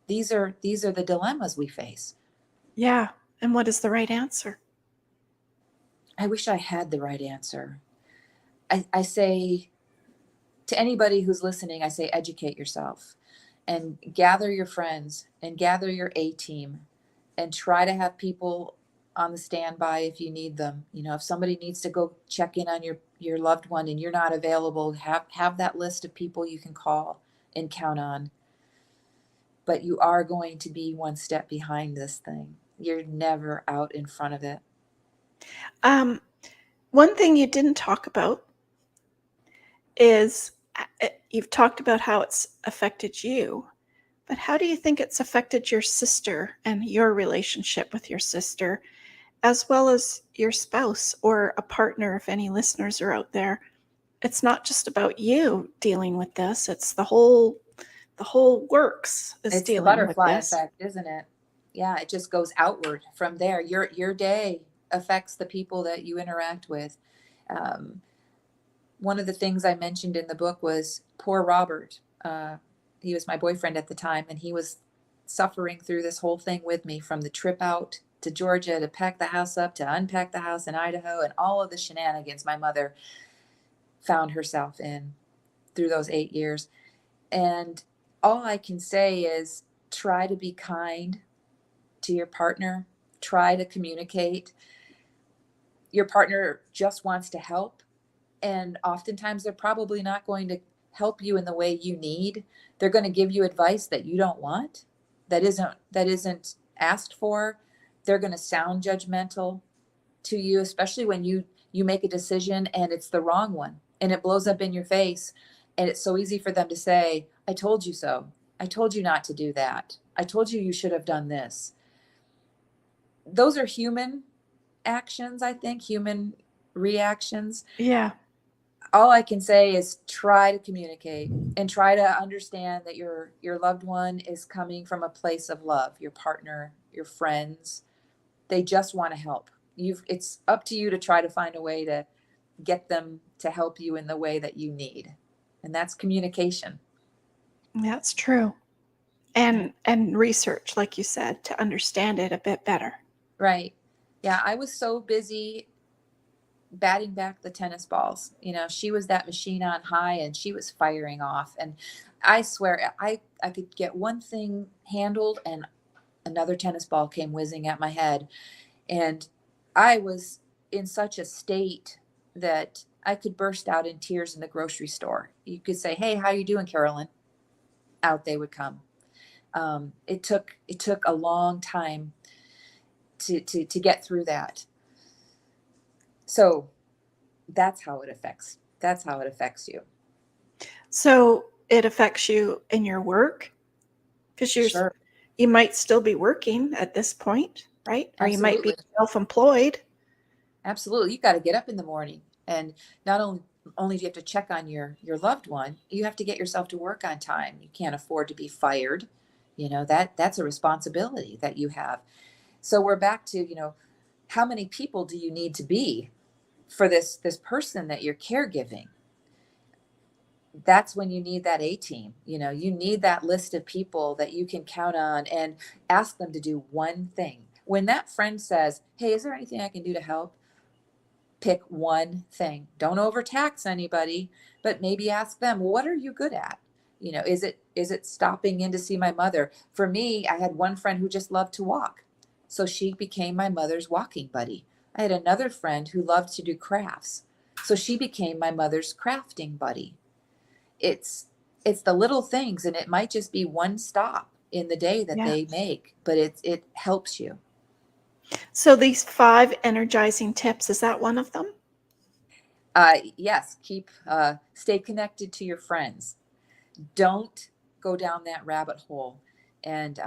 These are the dilemmas we face. Yeah. And what is the right answer? I wish I had the right answer. I say to anybody who's listening, I say, educate yourself and gather your friends and gather your A team and try to have people on the standby if you need them. You know, if somebody needs to go check in on your loved one and you're not available, have that list of people you can call and count on. But you are going to be one step behind this thing. You're never out in front of it. One thing you didn't talk about is you've talked about how it's affected you, but how do you think it's affected your sister and your relationship with your sister, as well as your spouse or a partner, if any listeners are out there? It's not just about you dealing with this, it's the whole works is It's the dealing with butterfly this. effect, isn't it? Yeah, it just goes outward from there. Your day affects the people that you interact with. Um, One of the things I mentioned in the book was poor Robert. He was my boyfriend at the time, and he was suffering through this whole thing with me, from the trip out to Georgia to pack the house up to unpack the house in Idaho, and all of the shenanigans my mother found herself in through those 8 years. And all I can say is try to be kind to your partner, try to communicate. Your partner just wants to help, and oftentimes they're probably not going to help you in the way you need. They're going to give you advice that you don't want, that isn't asked for. They're going to sound judgmental to you, especially when you make a decision and it's the wrong one and it blows up in your face. And it's so easy for them to say, I told you so. I told you not to do that. I told you should have done this. Those are human actions, I think, human reactions. Yeah. All I can say is try to communicate and try to understand that your loved one is coming from a place of love. Your partner, your friends, they just want to help. It's up to you to try to find a way to get them to help you in the way that you need. And that's communication. That's true. And research, like you said, to understand it a bit better. Right. Yeah, I was so busy batting back the tennis balls. You know, she was that machine on high and she was firing off. And I swear I could get one thing handled and another tennis ball came whizzing at my head. And I was in such a state that I could burst out in tears in the grocery store. You could say, "Hey, how you doing, Carolyn?" Out they would come. It took a long time to get through that. So that's how it affects you. So it affects you in your work, because Sure. you might still be working at this point, right? Or you might be Absolutely. self-employed. Absolutely. You got to get up in the morning, and not only do you have to check on your loved one, you have to get yourself to work on time. You can't afford to be fired. You know, that's a responsibility that you have. So we're back to, how many people do you need to be for this person that you're caregiving? That's when you need that A team. You need that list of people that you can count on and ask them to do one thing. When that friend says, "Hey, is there anything I can do to help?" Pick one thing. Don't overtax anybody, but maybe ask them, well, what are you good at? Is it stopping in to see my mother? For me, I had one friend who just loved to walk. So she became my mother's walking buddy. I had another friend who loved to do crafts. So she became my mother's crafting buddy. It's the little things, and it might just be one stop in the day that Yeah. they make, but it helps you. So these 5 energizing tips, is that one of them? Yes, stay connected to your friends. Don't go down that rabbit hole. And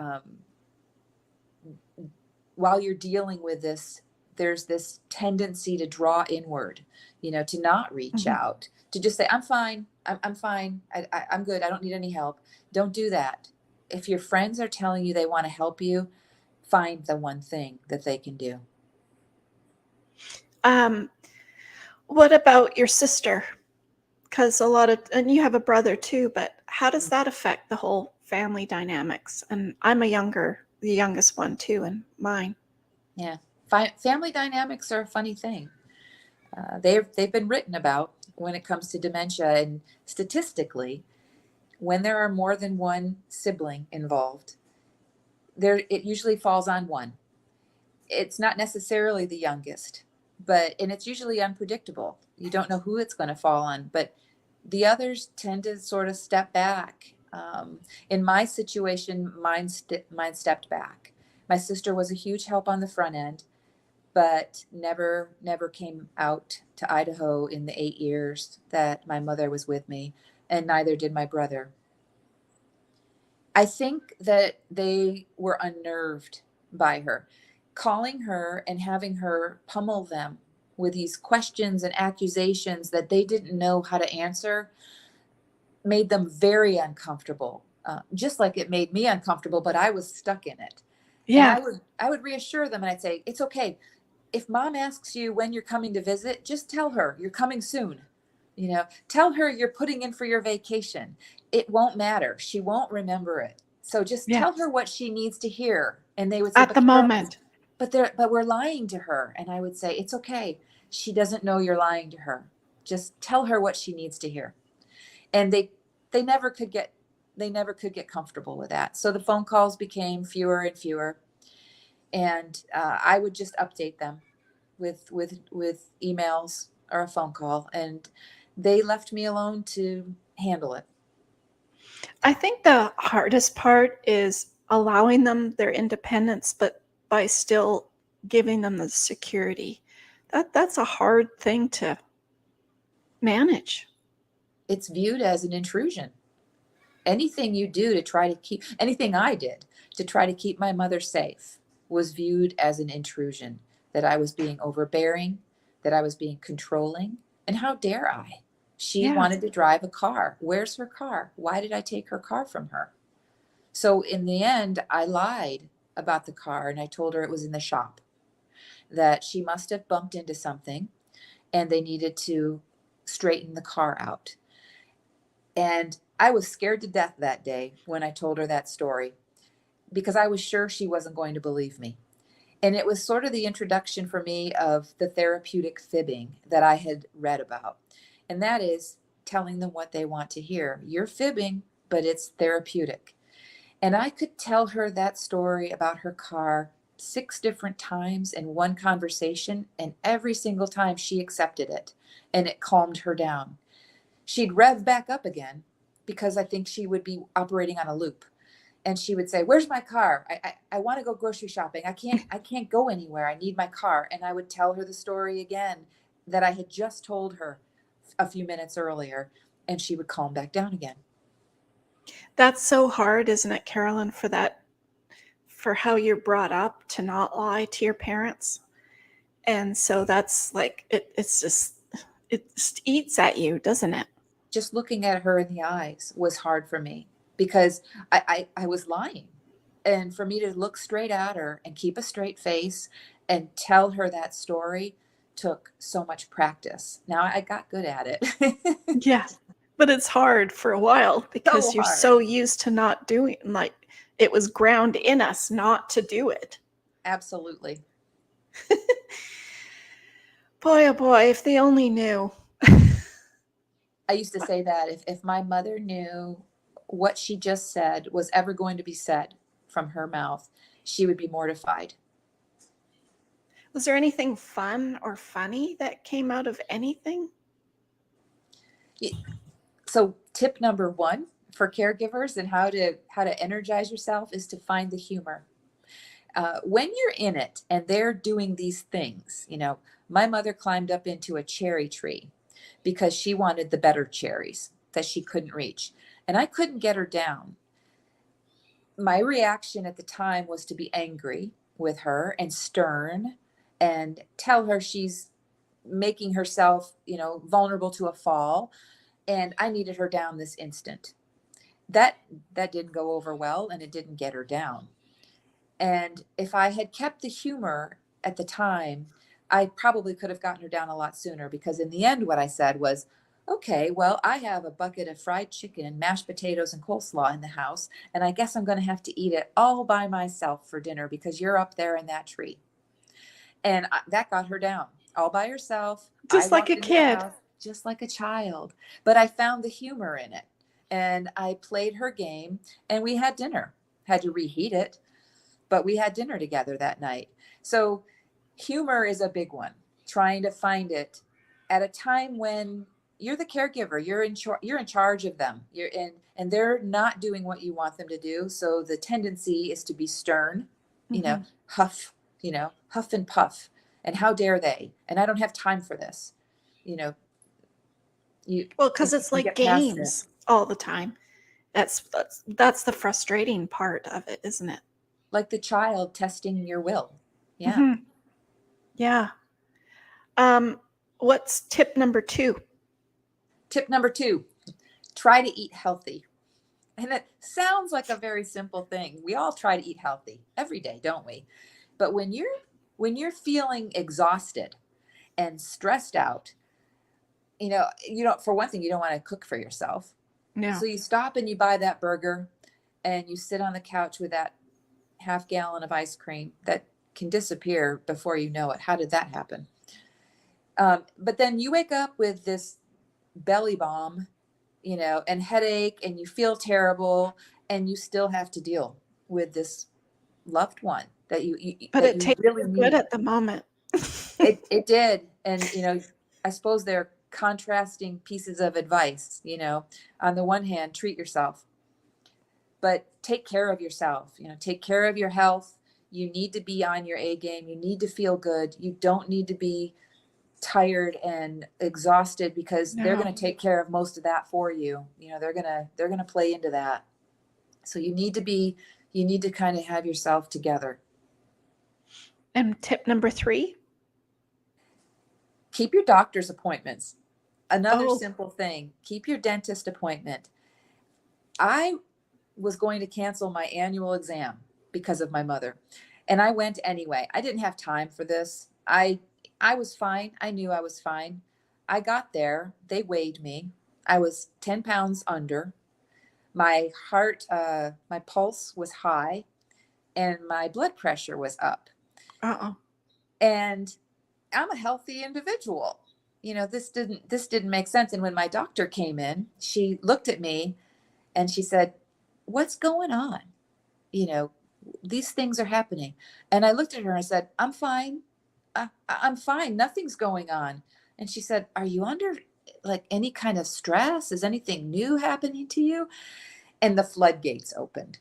while you're dealing with this, there's this tendency to draw inward, to not reach Mhm. out, to just say, I'm fine. I'm fine. I'm good. I don't need any help. Don't do that. If your friends are telling you they want to help you, find the one thing that they can do. Um, what about your sister? Because and you have a brother too, but how does that affect the whole family dynamics? And I'm the youngest one too, in mine. Yeah. Family dynamics are a funny thing. They've been written about when it comes to dementia, and statistically, when there are more than one sibling involved, it usually falls on one. It's not necessarily the youngest, and it's usually unpredictable. You don't know who it's going to fall on, but the others tend to sort of step back. In my situation, mine stepped back. My sister was a huge help on the front end, but never came out to Idaho in the 8 years that my mother was with me, and neither did my brother. I think that they were unnerved by her. Calling her and having her pummel them with these questions and accusations that they didn't know how to answer made them very uncomfortable, just like it made me uncomfortable, but I was stuck in it. And Yeah. I would reassure them, and I'd say, it's okay. If mom asks you when you're coming to visit, just tell her you're coming soon. Tell her you're putting in for your vacation. It won't matter. She won't remember it. So just Yeah. tell her what she needs to hear. And they would say, At the moment. but we're lying to her. And I would say, it's okay. She doesn't know you're lying to her. Just tell her what she needs to hear. And they never could get comfortable with that. So the phone calls became fewer and fewer. And I would just update them with emails or a phone call, and they left me alone to handle it. I think the hardest part is allowing them their independence, but by still giving them the security. That's a hard thing to manage. It's viewed as an intrusion. Anything you do to try to keep anything I did to try to keep my mother safe was viewed as an intrusion, that I was being overbearing, that I was being controlling, and how dare I? She Yeah. wanted to drive a car. Where's her car? Why did I take her car from her? So in the end, I lied about the car, and I told her it was in the shop, that she must have bumped into something and they needed to straighten the car out. And I was scared to death that day when I told her that story, because I was sure she wasn't going to believe me. And it was sort of the introduction for me of the therapeutic fibbing that I had read about. And that is telling them what they want to hear. You're fibbing, but it's therapeutic. And I could tell her that story about her car 6 different times in one conversation, and every single time she accepted it, and it calmed her down. She'd rev back up again because I think she would be operating on a loop. And she would say, where's my car? I want to go grocery shopping. I can't go anywhere. I need my car. And I would tell her the story again that I had just told her a few minutes earlier, and she would calm back down again. That's so hard, isn't it, Carolyn, for how you're brought up to not lie to your parents. And so that's like it just eats at you, doesn't it? Just looking at her in the eyes was hard for me, because I was lying. And for me to look straight at her and keep a straight face and tell her that story took so much practice. Now I got good at it. Yeah. But it's hard for a while because So you're hard. so used to not doing, like, it was ground in us not to do it. Absolutely. Boy, oh boy, if they only knew. I used to say that if my mother knew what she just said was ever going to be said from her mouth, she would be mortified. Was there anything fun or funny that came out of anything? So tip number 1 for caregivers and how to energize yourself is to find the humor. When you're in it and they're doing these things, my mother climbed up into a cherry tree because she wanted the better cherries that she couldn't reach. And I couldn't get her down. My reaction at the time was to be angry with her and stern and tell her she's making herself, vulnerable to a fall. And I needed her down this instant. That didn't go over well, and it didn't get her down. And if I had kept the humor at the time, I probably could have gotten her down a lot sooner, because in the end, what I said was, okay, well, I have a bucket of fried chicken, mashed potatoes, and coleslaw in the house, and I guess I'm going to have to eat it all by myself for dinner because you're up there in that tree. And that got her down all by herself. Just I like walked a into the kid. house just like a child, but I found the humor in it, and I played her game, and we had dinner. Had to reheat it, but we had dinner together that night. So humor is a big one, trying to find it at a time when you're the caregiver, you're in charge of them. And they're not doing what you want them to do. So the tendency is to be stern, Mm-hmm. huff, huff and puff. And how dare they? And I don't have time for this. You know, Well, because if you it's can like get past it. games all the time. That's the frustrating part of it, isn't it? Like the child testing your will. Yeah. Mm-hmm. Yeah. What's tip number 2? Tip number 2, try to eat healthy. And it sounds like a very simple thing. We all try to eat healthy every day, don't we? But when you're feeling exhausted and stressed out, for one thing, you don't want to cook for yourself. No. So you stop and you buy that burger and you sit on the couch with that half gallon of ice cream that can disappear before you know it. How did that happen? But then you wake up with this belly bomb, and headache, and you feel terrible, and you still have to deal with this loved one that you But that it you tastes really good need. at the moment. It did. And, I suppose they're contrasting pieces of advice, on the one hand, treat yourself, but take care of yourself, take care of your health. You need to be on your A game. You need to feel good. You don't need to be tired and exhausted, because they're going No. to take care of most of that for you. They're going to play into that. So you need to kind of have yourself together. And tip number 3? Keep your doctor's appointments. Another Oh. simple thing, keep your dentist appointment. I was going to cancel my annual exam because of my mother, and I went anyway. I didn't have time for this. I was fine. I knew I was fine. I got there. They weighed me. I was 10 pounds under. My heart, my pulse was high, and my blood pressure was up. Uh-oh. And I'm a healthy individual. This didn't make sense. And when my doctor came in, she looked at me and she said, "What's going on? These things are happening." And I looked at her and I said, "I'm fine. I'm fine. Nothing's going on." And she said, "Are you under like any kind of stress? Is anything new happening to you?" And the floodgates opened.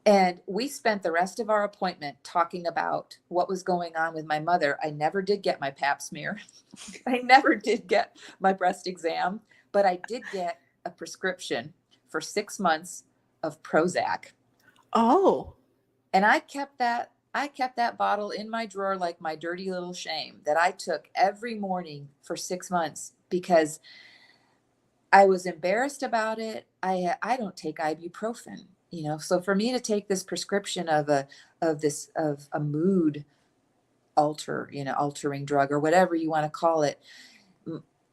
And we spent the rest of our appointment talking about what was going on with my mother. I never did get my pap smear. I never did get my breast exam, but I did get a prescription for 6 months of Prozac. Oh. And I kept that bottle in my drawer like my dirty little shame, that I took every morning for 6 months, because I was embarrassed about it. I don't take ibuprofen, so for me to take this prescription of a mood altering drug, or whatever you want to call it,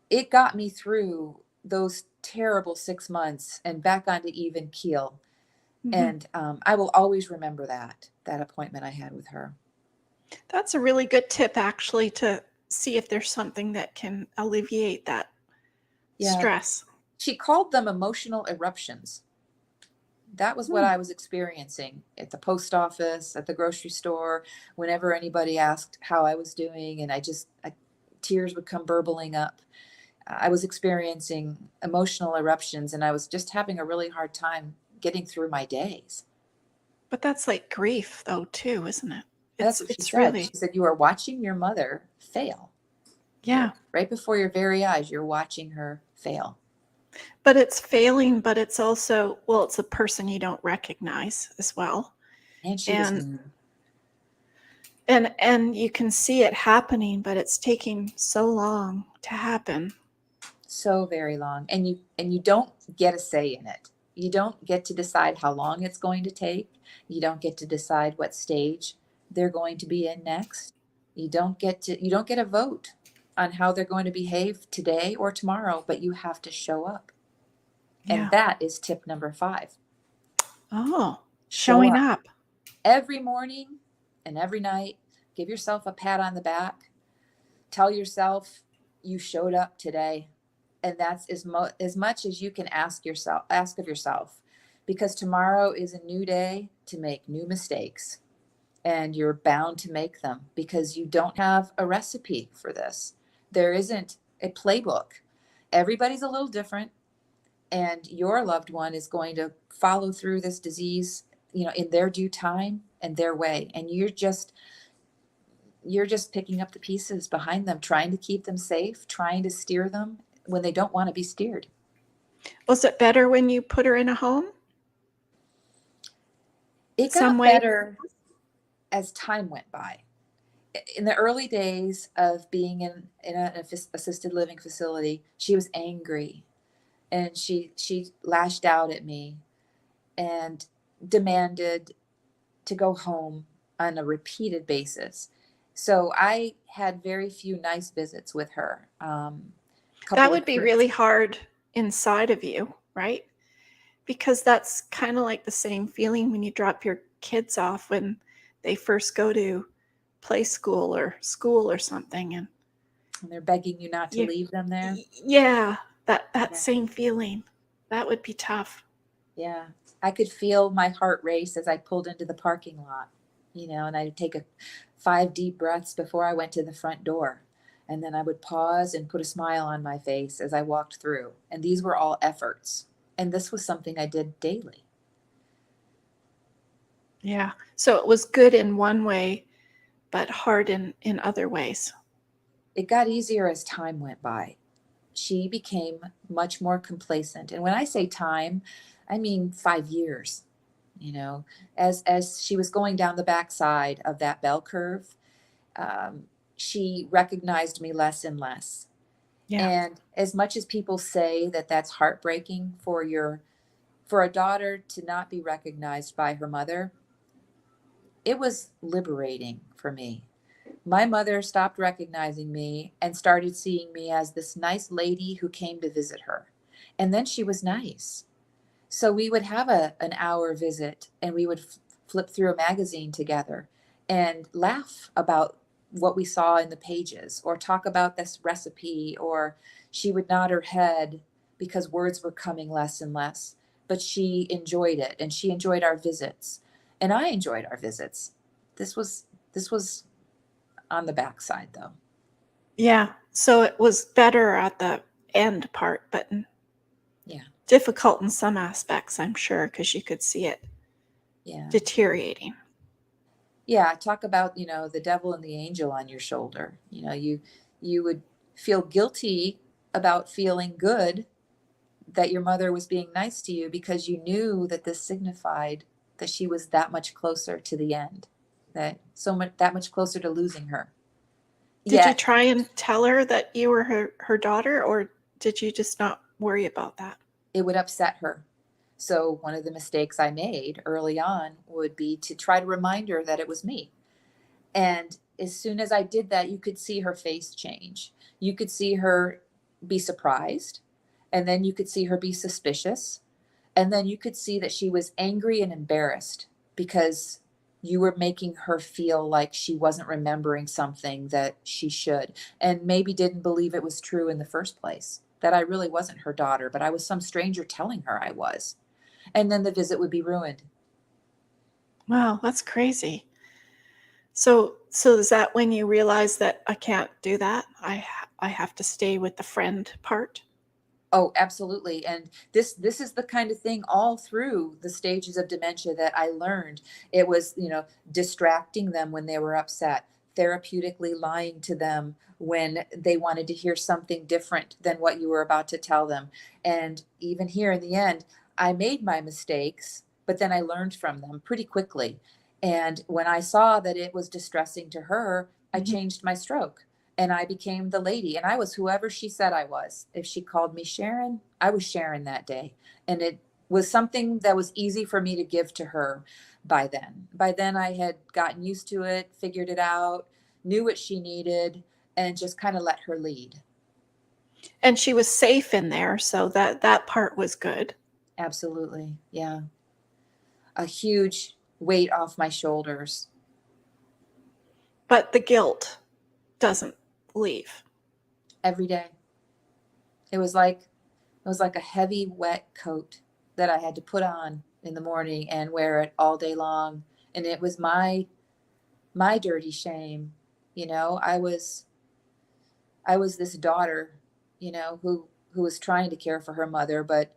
it got me through those terrible 6 months and back onto even keel. Mm-hmm. And I will always remember that appointment I had with her. That's a really good tip, actually, to see if there's something that can alleviate that stress. She called them emotional eruptions. That was what I was experiencing at the post office, at the grocery store, whenever anybody asked how I was doing, and tears would come burbling up. I was experiencing emotional eruptions, and I was just having a really hard time getting through my days. But that's like grief, though, too, isn't it? That's what she said. Really... She said, "You are watching your mother fail." Yeah. Right before your very eyes, you're watching her fail. But it's failing, but it's also, well, it's a person you don't recognize as well. And she and was mean. and you can see it happening, but it's taking so long to happen. So very long. And you don't get a say in it. You don't get to decide how long it's going to take. You don't get to decide what stage they're going to be in next. You don't get a vote on how they're going to behave today or tomorrow, but you have to show up. Yeah. And that is tip number 5. Oh, showing up. Every morning and every night. Give yourself a pat on the back. Tell yourself you showed up today. And that's as much as you can ask of yourself, because tomorrow is a new day to make new mistakes. and you're bound to make them because you don't have a recipe for this. There isn't a playbook. Everybody's a little different, and your loved one is going to follow through this disease, in their due time and their way. And you're just picking up the pieces behind them, trying to keep them safe, trying to steer them when they don't want to be steered. Was it better when you put her in a home? It Some got way. better as time went by. In the early days of being in an assisted living facility, she was angry, and she lashed out at me and demanded to go home on a repeated basis. So I had very few nice visits with her. That would be really hard inside of you, right? Because that's kind of like the same feeling when you drop your kids off when they first go to play school or something, and they're begging you not to leave them there. Yeah, that same feeling. That would be tough. Yeah. I could feel my heart race as I pulled into the parking lot, and I'd take 5 deep breaths before I went to the front door. And then I would pause and put a smile on my face as I walked through. And these were all efforts. And this was something I did daily. Yeah. So it was good in one way, but hard in other ways. It got easier as time went by. She became much more complacent. And when I say time, I mean 5 years. As she was going down the backside of that bell curve, she recognized me less and less. Yeah. And as much as people say that that's heartbreaking for a daughter to not be recognized by her mother, it was liberating for me. My mother stopped recognizing me and started seeing me as this nice lady who came to visit her. And then she was nice. So we would have an hour visit, and we would flip through a magazine together and laugh about what we saw in the pages, or talk about this recipe, or she would nod her head because words were coming less and less. But she enjoyed it, and she enjoyed our visits, and I enjoyed our visits. This was on the backside, though. Yeah. So it was better at the end part, but Yeah. difficult in some aspects, I'm sure, because you could see it deteriorating. Yeah. Talk about, the devil and the angel on your shoulder. You would feel guilty about feeling good that your mother was being nice to you, because you knew that this signified that she was that much closer to the end, that much closer to losing her. Did you try and tell her that you were her daughter, or did you just not worry about that? It would upset her. So one of the mistakes I made early on would be to try to remind her that it was me. And as soon as I did that, you could see her face change. You could see her be surprised, and then you could see her be suspicious. And then you could see that she was angry and embarrassed because you were making her feel like she wasn't remembering something that she should, and maybe didn't believe it was true in the first place, that I really wasn't her daughter, but I was some stranger telling her I was. And then the visit would be ruined. Wow, that's crazy. So is that when you realize that I can't do that? I have to stay with the friend part? Oh, absolutely. And this is the kind of thing all through the stages of dementia that I learned. It was, distracting them when they were upset, therapeutically lying to them when they wanted to hear something different than what you were about to tell them. And even here in the end, I made my mistakes, but then I learned from them pretty quickly. And when I saw that it was distressing to her, I changed my stroke. And I became the lady, and I was whoever she said I was. If she called me Sharon, I was Sharon that day. And it was something that was easy for me to give to her by then. By then I had gotten used to it, figured it out, knew what she needed, and just kind of let her lead. And she was safe in there, so that part was good. Absolutely. Yeah. A huge weight off my shoulders. But the guilt doesn't leave. Every day. It was like a heavy, wet coat that I had to put on in the morning and wear it all day long. And it was my my dirty shame. I was this daughter, who was trying to care for her mother, but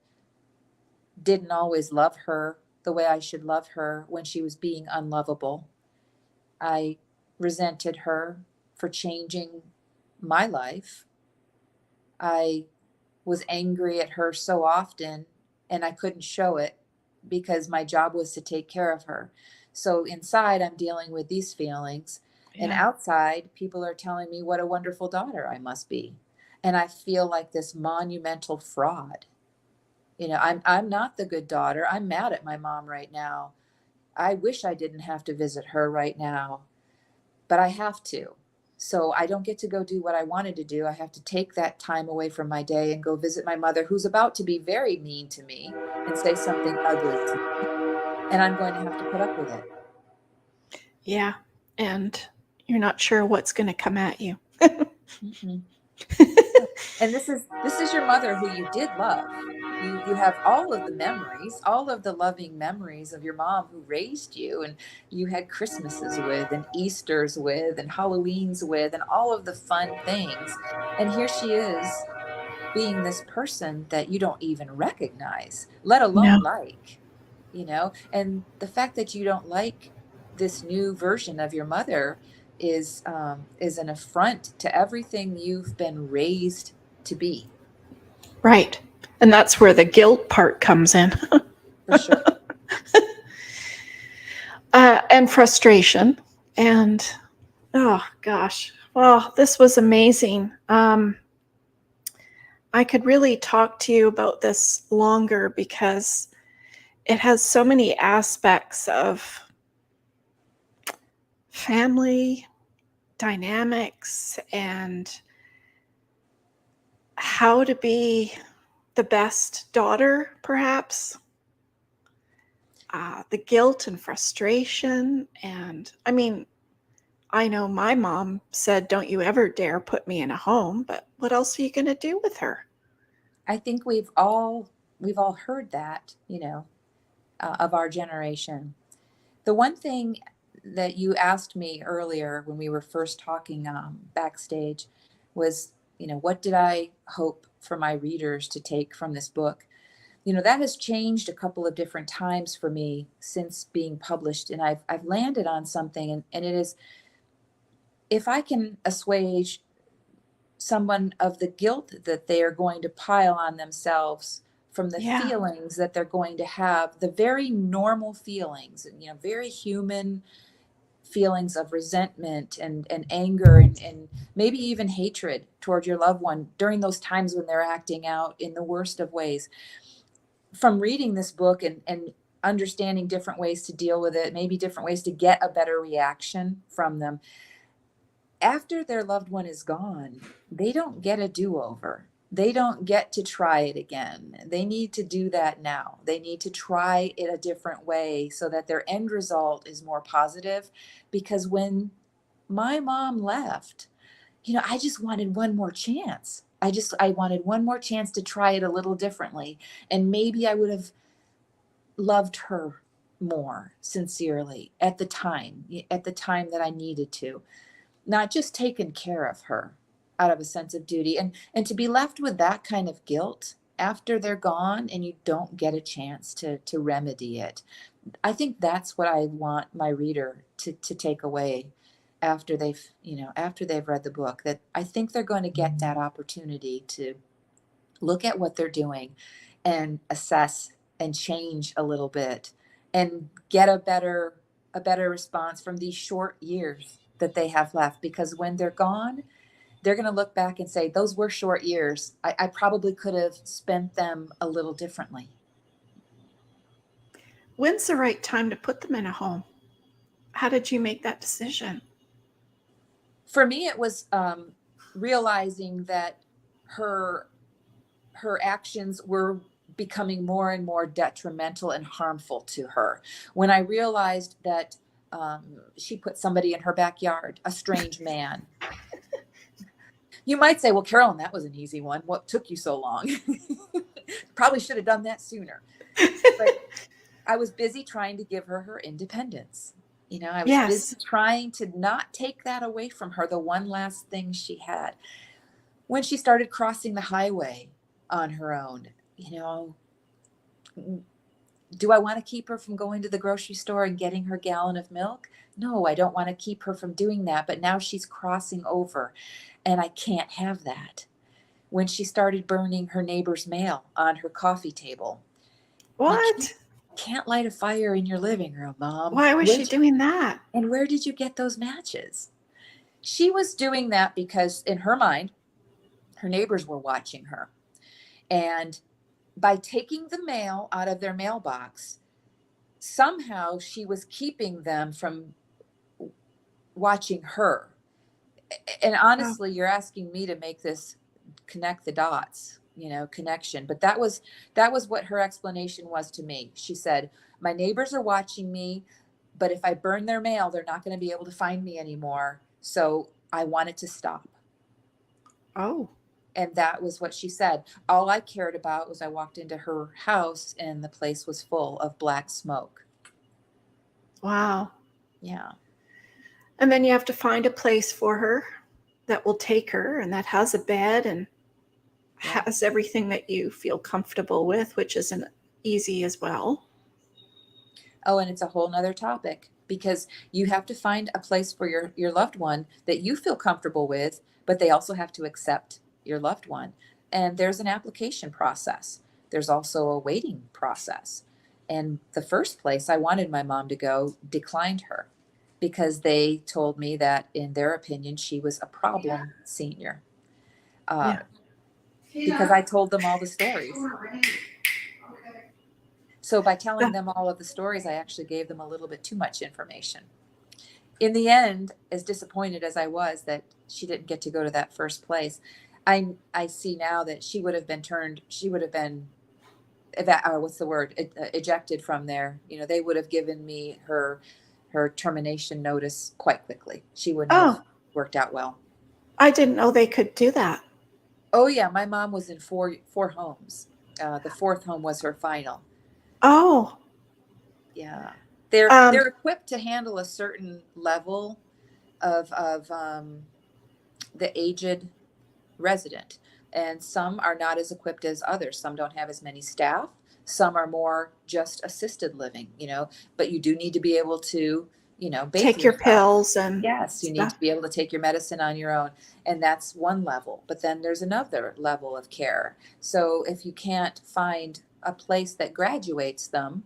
didn't always love her the way I should love her when she was being unlovable. I resented her for changing my life. I was angry at her so often, and I couldn't show it because my job was to take care of her. So inside, I'm dealing with these feelings, and Yeah. outside, people are telling me what a wonderful daughter I must be. And I feel like this monumental fraud. I'm not the good daughter. I'm mad at my mom right now. I wish I didn't have to visit her right now, but I have to. So I don't get to go do what I wanted to do. I have to take that time away from my day and go visit my mother, who's about to be very mean to me and say something ugly to me. And I'm going to have to put up with it. Yeah. And you're not sure what's going to come at you. Mhm. And this is your mother who you did love. You have all of the memories, all of the loving memories of your mom who raised you, and you had Christmases with and Easters with and Halloweens with and all of the fun things. And here she is being this person that you don't even recognize, let No. alone like. And the fact that you don't like this new version of your mother is an affront to everything you've been raised to be. Right. And that's where the guilt part comes in. For sure. And frustration. And oh gosh. Well, this was amazing. I could really talk to you about this longer because it has so many aspects of family dynamics and how to be the best daughter, perhaps. The guilt and frustration. And I mean, I know my mom said, "Don't you ever dare put me in a home," but what else are you going to do with her? I think we've all heard that, of our generation. The one thing that you asked me earlier when we were first talking backstage was, what did I hope for my readers to take from this book? That has changed a couple of different times for me since being published, and I've landed on something, and it is, if I can assuage someone of the guilt that they are going to pile on themselves from the Yeah. feelings that they're going to have, the very normal feelings, very human feelings of resentment and anger and maybe even hatred toward your loved one during those times when they're acting out in the worst of ways. From reading this book and understanding different ways to deal with it, maybe different ways to get a better reaction from them, after their loved one is gone, they don't get a do-over. They don't get to try it again. They need to do that now. They need to try it a different way so that their end result is more positive. Because when my mom left, I just wanted one more chance. I wanted one more chance to try it a little differently. And maybe I would have loved her more sincerely at the time that I needed to, not just taken care of her out of a sense of duty, and to be left with that kind of guilt after they're gone and you don't get a chance to remedy it. I think that's what I want my reader to take away after they've read the book, that I think they're going to get that opportunity to look at what they're doing and assess and change a little bit and get a better response from these short years that they have left. Because when they're gone, they're going to look back and say, those were short years. I probably could have spent them a little differently. When's the right time to put them in a home? How did you make that decision? For me, it was realizing that her her actions were becoming more and more detrimental and harmful to her. When I realized that she put somebody in her backyard, a strange man. You might say, well, Carolyn, that was an easy one. What took you so long? Probably should have done that sooner. But I was busy trying to give her independence. I was busy Yes. trying to not take that away from her, the one last thing she had. When she started crossing the highway on her own, do I want to keep her from going to the grocery store and getting her gallon of milk? No, I don't want to keep her from doing that. But now she's crossing over and I can't have that. When she started burning her neighbor's mail on her coffee table, you What? can't light a fire in your living room, Mom. Why was she doing that? And where did you get those matches? She was doing that because in her mind, her neighbors were watching her. And by taking the mail out of their mailbox, somehow she was keeping them from watching her. And Oh, honestly, you're asking me to make this connect the dots, connection. But that was what her explanation was to me. She said, my neighbors are watching me, but if I burn their mail, they're not going to be able to find me anymore. So I want it to stop. oh, And that was what she said. All I cared about was I walked into her house and the place was full of black smoke. wow. Yeah. And then you have to find a place for her that will take her and that has a bed and has everything that you feel comfortable with, which isn't easy as well. Oh, and it's a whole nother topic because you have to find a place for your loved one that you feel comfortable with, but they also have to accept your loved one. And there's an application process. There's also a waiting process. And the first place I wanted my mom to go declined her because they told me that, in their opinion, she was a problem senior. Yeah. Because I told them all the stories. So by telling them all of the stories, I actually gave them a little bit too much information. In the end, as disappointed as I was that she didn't get to go to that first place, I see now that she would have been ejected from there. They would have given me her termination notice quite quickly. She wouldn't have worked out well. I didn't know they could do that. Oh yeah, my mom was in four homes. The fourth home was her final. Oh. Yeah. They're equipped to handle a certain level of the aged resident, and some are not as equipped as others. Some don't have as many staff. Some are more just assisted living, but you do need to be able to, bathe Take your yourself. pills and Yes, you need to be able to take your medicine on your own. And that's one level. But then there's another level of care. So if you can't find a place that graduates them,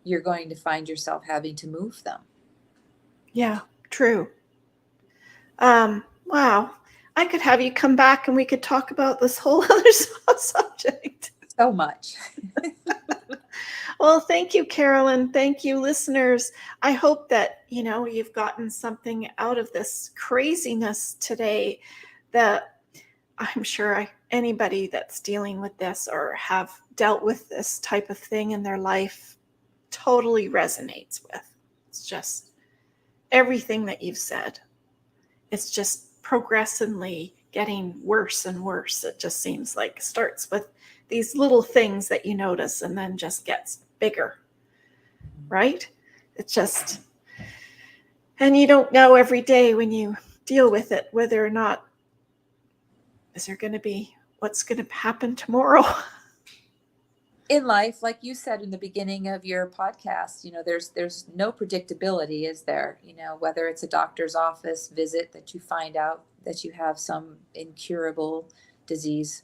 you're going to find yourself having to move them. Yeah, true. Wow. I could have you come back and we could talk about this whole other subject. So much. Well, thank you, Carolyn. Thank you, listeners. I hope that, you've gotten something out of this craziness today that I'm sure anybody that's dealing with this or have dealt with this type of thing in their life totally resonates with. It's just everything that you've said. It's just progressively getting worse and worse. It just seems like it starts with these little things that you notice and then just gets bigger, right? It's just, and you don't know every day when you deal with it, whether or not is there going to be what's going to happen tomorrow. In life, like you said in the beginning of your podcast, there's no predictability, is there? Whether it's a doctor's office visit that you find out that you have some incurable disease,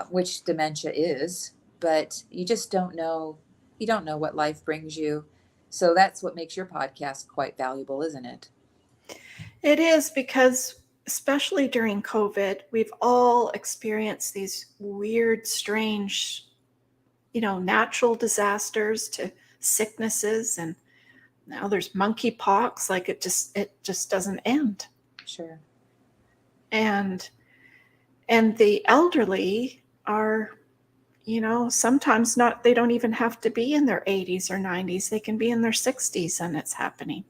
which dementia is, but you just don't know. You don't know what life brings you. So that's what makes your podcast quite valuable, isn't it? It is, because especially during COVID, we've all experienced these weird, strange, natural disasters to sicknesses, and now there's monkeypox. Like it just doesn't end. Sure. And the elderly are, sometimes not. They don't even have to be in their 80s or 90s. They can be in their 60s, and it's happening.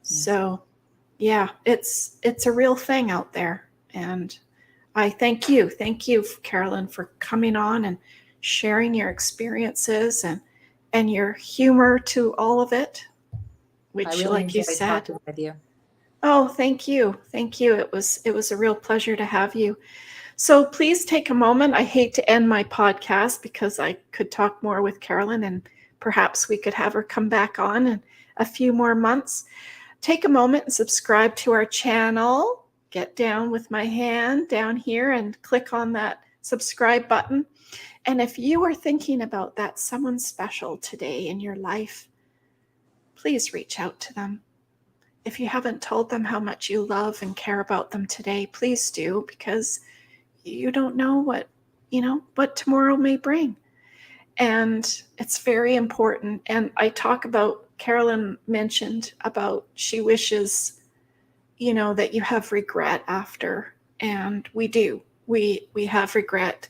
So, yeah, it's a real thing out there, and I thank you, Carolyn, for coming on and sharing your experiences and your humor to all of it I which, really like you enjoyed said, talking with you. oh, thank you. Thank you. It was a real pleasure to have you. So please take a moment. I hate to end my podcast because I could talk more with Carolyn, and perhaps we could have her come back on in a few more months. Take a moment and subscribe to our channel. Get down with my hand down here and click on that subscribe button. And if you are thinking about that someone special today in your life, please reach out to them. If you haven't told them how much you love and care about them today, please do, because you don't know what tomorrow may bring. And it's very important. And I talk about, Carolyn mentioned about she wishes, that you have regret after. And we do. We have regret.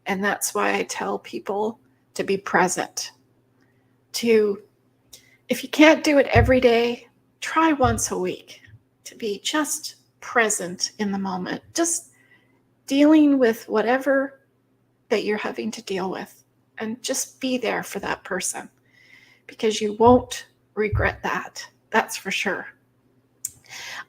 And that's why I tell people to be present. If you can't do it every day, try once a week to be just present in the moment, just dealing with whatever that you're having to deal with, and just be there for that person, because you won't regret that. That's for sure.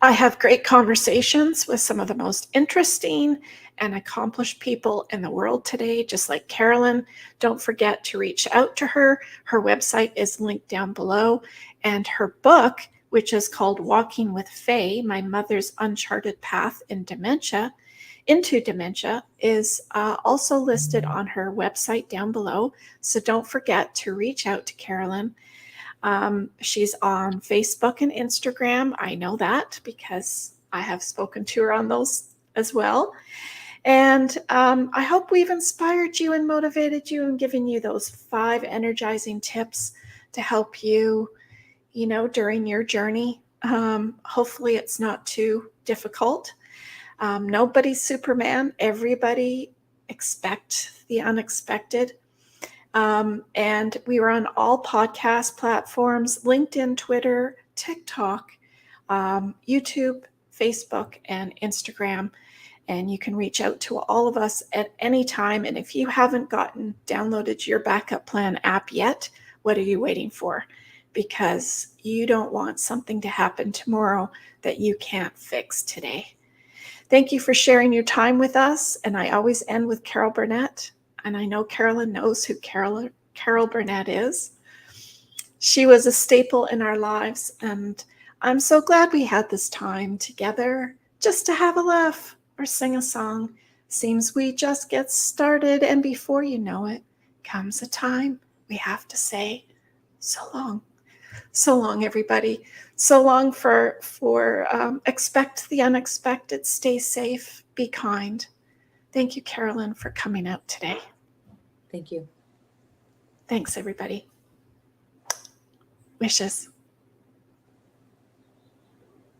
I have great conversations with some of the most interesting and accomplished people in the world today, just like Carolyn. Don't forget to reach out to her. Her website is linked down below, and her book, which is called Walking with Faye, My Mother's Uncharted Path into Dementia, is also listed on her website down below. So don't forget to reach out to Carolyn. She's on Facebook and Instagram. I know that because I have spoken to her on those as well. And I hope we've inspired you and motivated you and given you those 5 energizing tips to help you, during your journey. Hopefully it's not too difficult. Nobody's Superman. Everybody expect the unexpected. And we were on all podcast platforms: LinkedIn, Twitter, TikTok, YouTube, Facebook, and Instagram. And you can reach out to all of us at any time. And if you haven't downloaded your backup plan app yet, what are you waiting for? Because you don't want something to happen tomorrow that you can't fix today. Thank you for sharing your time with us. And I always end with Carol Burnett. And I know Carolyn knows who Carol Burnett is. She was a staple in our lives. And I'm so glad we had this time together just to have a laugh or sing a song. Seems we just get started. And before you know it, comes a time we have to say so long. So long, everybody. So long for expect the unexpected. Stay safe. Be kind. Thank you, Carolyn, for coming out today. Thank you. Thanks, everybody. Wishes.